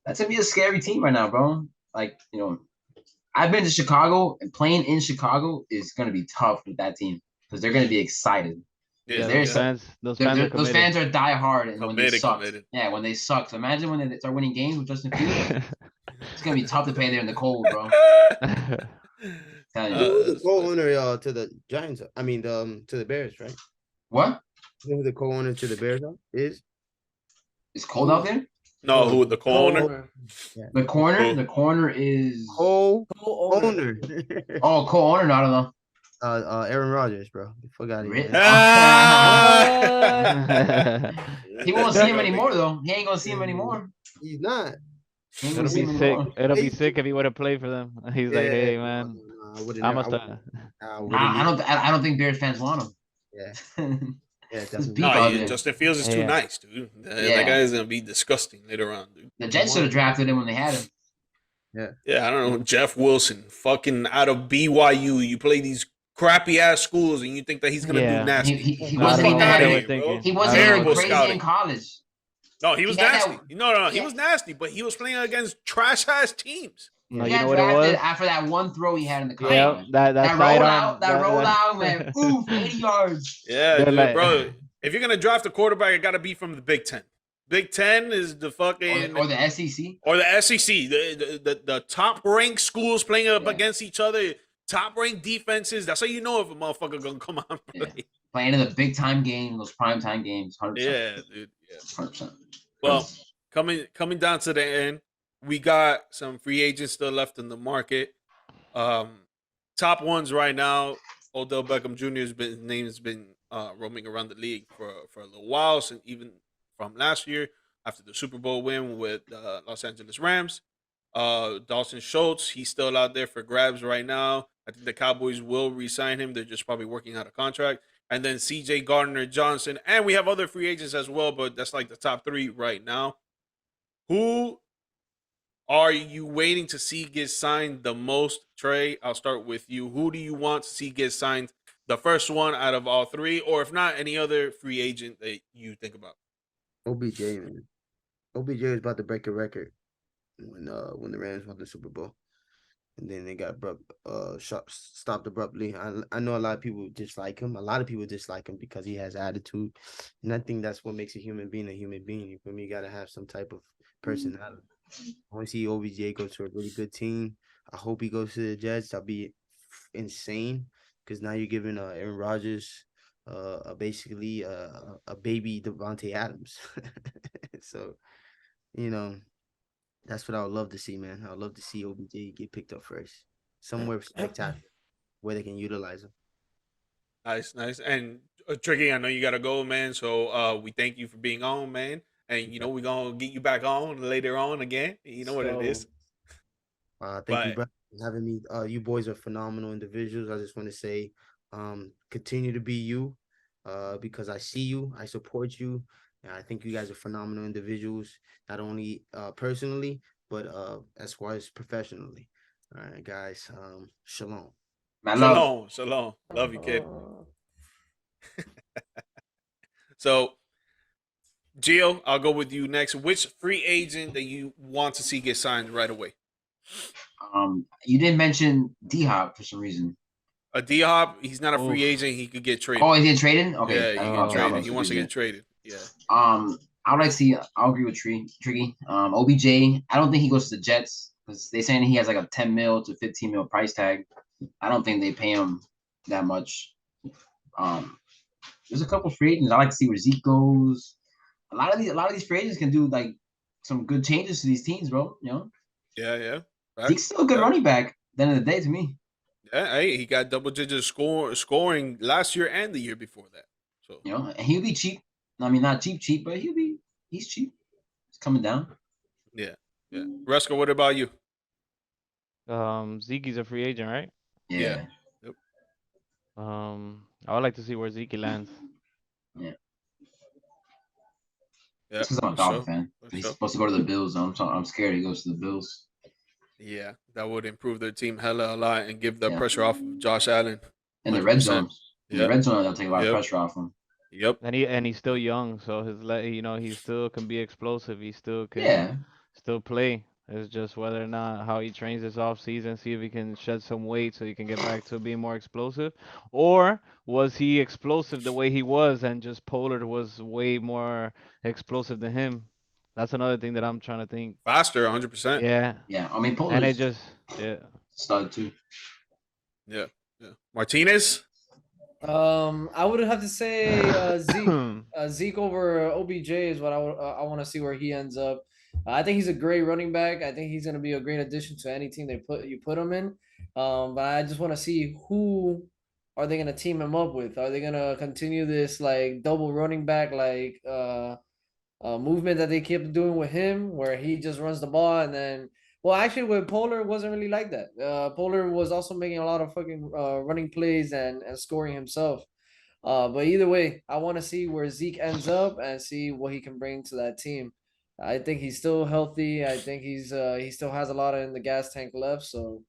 That's gonna be a scary team right now, bro. Like, I've been to Chicago, and playing in Chicago is gonna be tough with that team because they're gonna be excited. Yeah, They're those so- fans, those fans are Those committed. fans are die hard, and when they Committed, suck, committed. yeah, when they suck. So imagine when they start winning games with Justin Fields. It's gonna be tough to play there in the cold, bro. Telling you. Who was the co-owner to the Giants? I mean, to the Bears, right? What? Who the co-owner to the Bears is? It's cold out there. No, who the co-owner? The corner. Who? The corner is. Co-owner. Oh, co-owner. No, I don't know. Aaron Rodgers, bro. Fuck out of Really? here. He won't see him anymore, though. He ain't gonna see him anymore. He's not. He ain't It'll gonna see be him sick. anymore. It'll be sick if he would have played for them. He's like, "Hey, man, I must have." I don't think Bears fans want him. Yeah. Yeah, It's definitely. beef No, out yeah, there. Justin Fields is too Yeah. nice, dude. That Yeah. guy is gonna be disgusting later on, dude. The Jets should have drafted him when they had him. Yeah, I don't know. Jeff Wilson, fucking out of BYU. You play these crappy ass schools, and you think that he's gonna Yeah. do nasty? He I wasn't don't know even what they were bro. thinking. He wasn't Terrible even crazy scouting. in college. No, he was He had nasty. that- No, he Yeah. was nasty, but he was playing against trash ass teams. No, He you got know what it drafted was? after that one throw he had in the Yeah, combine. that That sidearm, rollout, that rollout, man. Oof, 80 yards. Yeah, They're dude, like- bro. If you're gonna draft a quarterback, it gotta be from the Big Ten. Big Ten is the fucking Or the SEC. or the SEC. The top ranked schools playing up Yeah. against each other. Top ranked defenses. That's how you know if a motherfucker gonna come out and Yeah. play. Playing in the big time game, those prime time games. 100%. Yeah, dude. Yeah. 100%. Well, coming down to the end, we got some free agents still left in the market. Top ones right now, Odell Beckham Jr.'s name's been roaming around the league for a little while, since even from last year after the Super Bowl win with Los Angeles Rams. Dalton Schultz, he's still out there for grabs right now. I think the Cowboys will re-sign him. They're just probably working out a contract. And then C.J. Gardner-Johnson, and we have other free agents as well, but that's like the top three right now. Who are you waiting to see get signed the most, Trey? I'll start with you. Who do you want to see get signed? The first one out of all three, or if not, any other free agent that you think about? OBJ, man. OBJ was about to break a record when the Rams won the Super Bowl, and then they got stopped abruptly. I know a lot of people dislike him. A lot of people dislike him because he has attitude, and I think that's what makes a human being a human being. You feel me? You gotta have some type of personality. I want to see OBJ go to a really good team. I hope he goes to the Jets. That'll be insane because now you're giving Aaron Rodgers basically a baby Devontae Adams. So, that's what I would love to see, man. I would love to see OBJ get picked up first. Somewhere spectacular where they can utilize him. Nice. And Tricky, I know you gotta go, man. So we thank you for being on, man. And we're gonna get you back on later on again. You know what it is. Thank you, brother, for having me. You boys are phenomenal individuals. I just want to say, continue to be you, because I see you, I support you, and I think you guys are phenomenal individuals, not only personally, but as far as professionally. All right, guys. Shalom. Shalom. Love you, kid. So, Gio, I'll go with you next. Which free agent that you want to see get signed right away? You didn't mention D-Hop for some reason. A D-Hop, he's not a free agent. He could get traded. Oh, he did traded? Okay. Yeah, he Okay, can trade. okay, He wants to get traded. Yeah. I would like to see. I'll agree with Tricky. OBJ. I don't think he goes to the Jets because they're saying he has like a 10 mil to 15 mil price tag. I don't think they pay him that much. There's a couple free agents. I like to see where Zeke goes. A lot of these free agents can do like some good changes to these teams, bro. Yeah. Right. Zeke's still a good running back. At the end of the day, to me. Yeah, hey, he got double-digit scoring last year and the year before that. So You know, and he'll be cheap. I mean, not cheap, but he's cheap. He's coming down. yeah, yeah. Ruesca, what about you? Zeke's a free agent, right? Yeah. Yeah, Yep. I would like to see where Zeke lands. yeah. Yeah, It's because I'm a for Dolphin sure. fan. For He's sure. supposed to go to the Bills. I'm scared he goes to the Bills. Yeah, that would improve their team hella a lot and give the Yeah, pressure off of Josh Allen. in the red 100%. zone. In the Yep. red zone, they'll take a lot of Yep. pressure off him. Yep. And he's still young, so he still can be explosive. He still can Yeah, still play. It's just whether or not how he trains this off season, see if he can shed some weight so he can get back to being more explosive, or was he explosive the way he was and just Pollard was way more explosive than him? That's another thing that I'm trying to think. Faster, 100%. Yeah, yeah. I mean, and it Pollard's just yeah. stud too. Yeah. Yeah. Martinez? I would have to say Zeke. Zeke over OBJ is what I want to see where he ends up. I think he's a great running back. I think he's going to be a great addition to any team you put him in. But I just want to see who are they going to team him up with? Are they going to continue this like double running back movement that they kept doing with him, where he just runs the ball and then. Well, actually, with Polar, it wasn't really like that. Polar was also making a lot of fucking running plays and scoring himself. But either way, I want to see where Zeke ends up and see what he can bring to that team. I think he's still healthy. I think he still has a lot in the gas tank left. So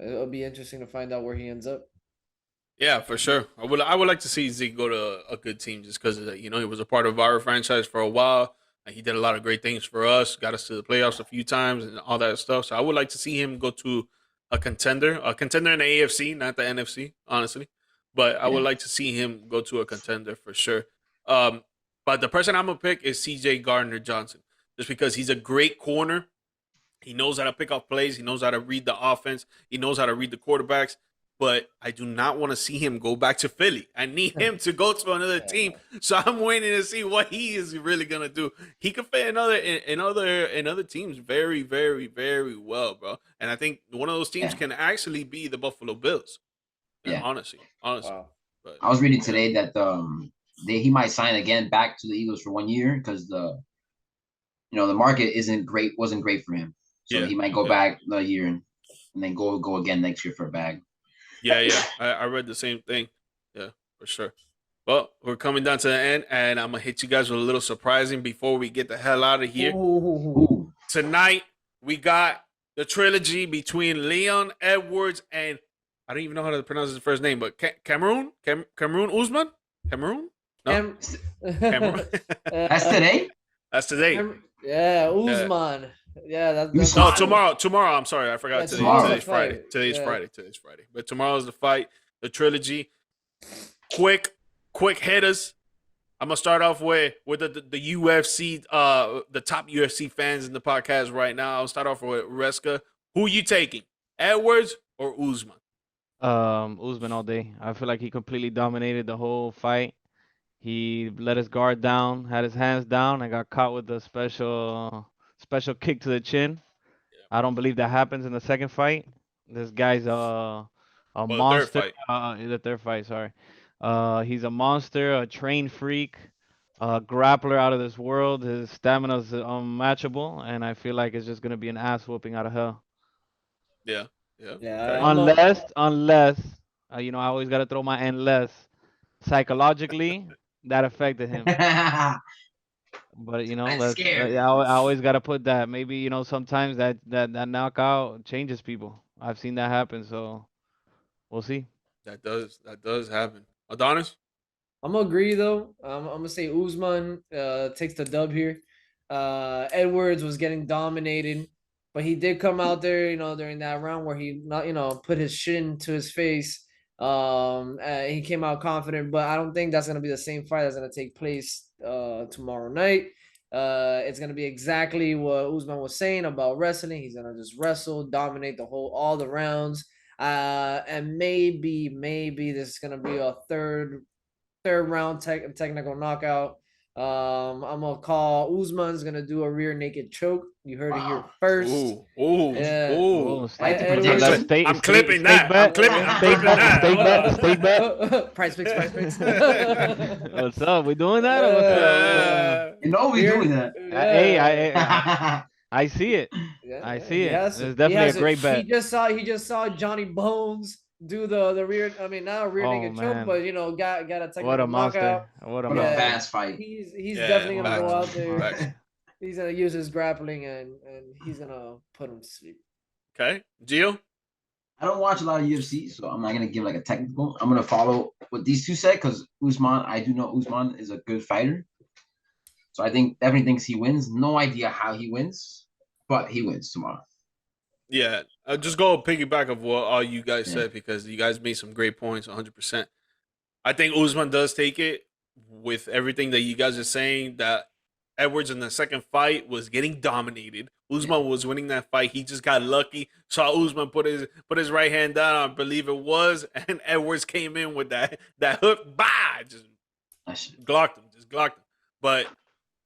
it'll be interesting to find out where he ends up. Yeah, for sure. I would like to see Zeke go to a good team just because he was a part of our franchise for a while. And he did a lot of great things for us, got us to the playoffs a few times and all that stuff. So I would like to see him go to a contender in the AFC, not the NFC, honestly. But I would Yeah, like to see him go to a contender for sure. Um, but the person I'm gonna pick is CJ Gardner Johnson, just because he's a great corner. He knows how to pick up plays. He knows how to read the offense. He knows how to read the quarterbacks. But I do not want to see him go back to Philly. I need him to go to another team. So I'm waiting to see what he is really gonna do. He could fit in other teams very, very, very well, bro. And I think one of those teams yeah, can actually be the Buffalo Bills. Yeah, yeah. honestly. Wow. But I was reading yeah, today that he might sign again back to the Eagles for 1 year because the market wasn't great for him. So yeah, he might go yeah. back a year and then go again next year for a bag. Yeah. I read the same thing. Yeah, for sure. Well, we're coming down to the end, and I'm gonna hit you guys with a little surprising before we get the hell out of here. Ooh. Ooh. Tonight we got the trilogy between Leon Edwards and I don't even know how to pronounce his first name, but Cameroon Usman, Cameroon, no, Cameroon. That's today. That's today. Yeah, Yeah. Usman. Yeah, that's No, Usman. tomorrow. I'm sorry, I forgot. Yeah, tomorrow's Today's the Friday. fight. Today's Yeah. Friday. Today's Friday. But tomorrow's the fight. The trilogy. Quick hitters. I'm gonna start off with the UFC, the top UFC fans in the podcast right now. I'll start off with Ruesca. Who you taking, Edwards or Usman? Usman all day. I feel like he completely dominated the whole fight. He let his guard down, had his hands down, and got caught with a special kick to the chin. I don't believe that happens in the second fight. This guy's a Well, the third monster. fight. The third fight, sorry. He's a monster, a trained freak, a grappler out of this world. His stamina's unmatchable, and I feel like it's just gonna be an ass whooping out of hell. Yeah, yeah. Yeah, Okay. Unless, I always gotta throw my unless psychologically that affected him. I'm But scared. I always gotta put that. Maybe sometimes that knockout changes people. I've seen that happen, so we'll see. That does happen. Adonis. I'm gonna agree though. I'm gonna say Usman takes the dub here. Edwards was getting dominated, but he did come out there, during that round where he not, put his shin to his face. He came out confident, but I don't think that's gonna be the same fight that's gonna take place tomorrow night. It's gonna be exactly what Usman was saying about wrestling. He's gonna just wrestle, dominate all the rounds. And maybe this is gonna be a third round technical knockout. I'm gonna call Usman's gonna do a rear naked choke. You heard it here first. Ooh, Yeah. ooh. Like the Edwards- prediction. Let's stay- I'm stay- clipping stay that. I'm bet. clipping. I'm Stay clipping bet. that. Stay bet. Stay bet. Price picks, price picks. What's up? We doing that? Or what's up? You know we're doing that. Hey, I see it. I see he it. has It's to. definitely He has a great to. bet. He just saw Johnny Bones do the rear. I mean, not a rear Oh, naked man. choke, but got a technical What a monster! knockout. What a What a monster! fast fight. He's Yeah, definitely gonna go facts, out there. facts. He's gonna use his grappling and he's gonna put him to sleep. Okay, Gio. I don't watch a lot of UFC, so I'm not gonna give like a technical. I'm gonna follow what these two said because Usman, I do know Usman is a good fighter. So I definitely thinks he wins. No idea how he wins, but he wins tomorrow. Yeah, just go piggyback of what all you guys Yeah. said because you guys made some great points. 100%. I think Usman does take it with everything that you guys are saying. That Edwards in the second fight was getting dominated. Usman was winning that fight. He just got lucky. Saw Usman put his right hand down, I believe it was, and Edwards came in with that hook. Bah! Just glocked him. But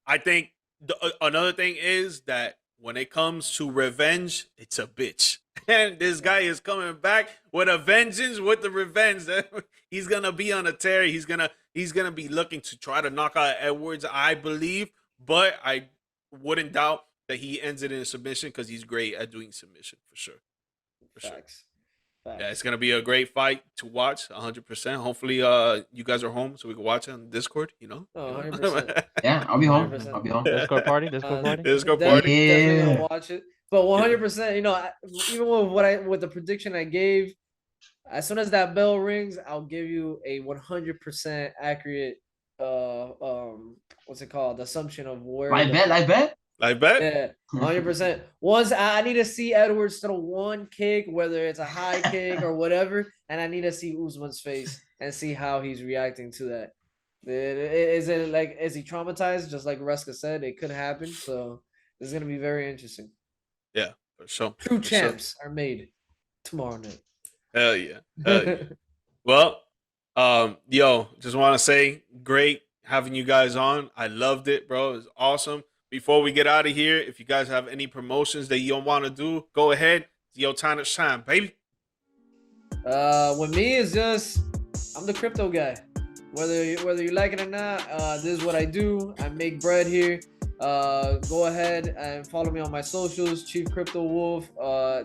I think another thing is that when it comes to revenge, it's a bitch. And this guy is coming back with a vengeance, with the revenge. He's gonna be on a tear. He's gonna be looking to try to knock out Edwards, I believe. But I wouldn't doubt that he ends it in a submission because he's great at doing submission for sure. Facts. Yeah, it's gonna be a great fight to watch, 100%. Hopefully, you guys are home so we can watch it on Discord. You know. Oh, 100%. Yeah, I'll be home. 100%. I'll be home. Discord party. Discord party. Discord Definitely- party. Definitely Yeah. gonna watch it. But 100%, even with the prediction I gave, as soon as that bell rings, I'll give you a 100% accurate what's it called? The assumption of where I bet. I bet. Yeah, 100%. Once I need to see Edwards throw one kick, whether it's a high kick or whatever, and I need to see Usman's face and see how he's reacting to that. Is he traumatized? Just like Ruesca said, it could happen. So this is gonna be very interesting. Yeah, for sure. True For sure. champs are made tomorrow night. Hell yeah. Hell yeah. Well, yo, just want to say, great having you guys on. I loved it, bro. It was awesome. Before we get out of here, if you guys have any promotions that you don't want to do, go ahead. It's your time to shine, baby. With me, it's just I'm the crypto guy. Whether you like it or not, this is what I do. I make bread here. Go ahead and follow me on my socials, Chief Crypto Wolf.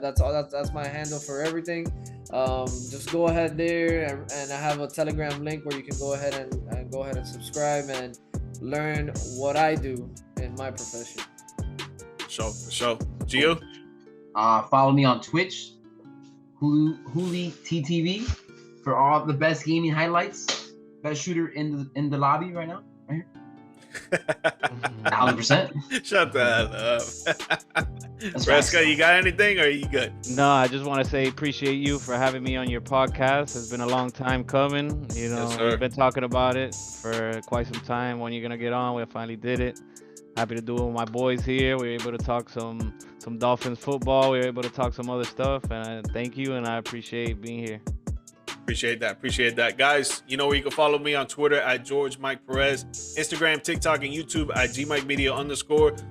That's my handle for everything. Just go ahead there, and I have a Telegram link where you can go ahead and subscribe and learn what I do in my profession. For sure. Gio? Follow me on Twitch, Huli TTV, for all the best gaming highlights. Best shooter in the lobby right now. Right here. 100%. Shut the hell up. That's Ruesca, you got anything or are you good? No, I just want to say appreciate you for having me on your podcast. It's been a long time coming. You know, Yes, sir. we've been talking about it for quite some time. When you're gonna get on, we finally did it. Happy to do it with my boys here. We were able to talk some Dolphins football. We were able to talk some other stuff. And thank you, and I appreciate being here. Appreciate that. Guys, you know where you can follow me on Twitter at GeorgeMike Perez, Instagram, TikTok, and YouTube at GMike Media _.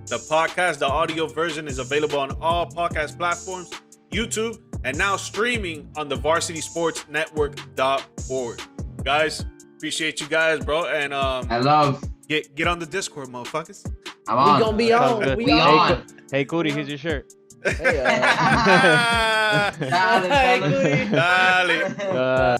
The podcast, the audio version is available on all podcast platforms, YouTube, and now streaming on the VarsitySportsNetwork.org. Guys, appreciate you guys, bro. And I love. get on the Discord, motherfuckers. I'm We on. gonna be Sounds on. good. We We on. on. Hey, Cootie, here's your shirt. Hey, Dale, Hey, fellas. Cootie. Dale. Uh,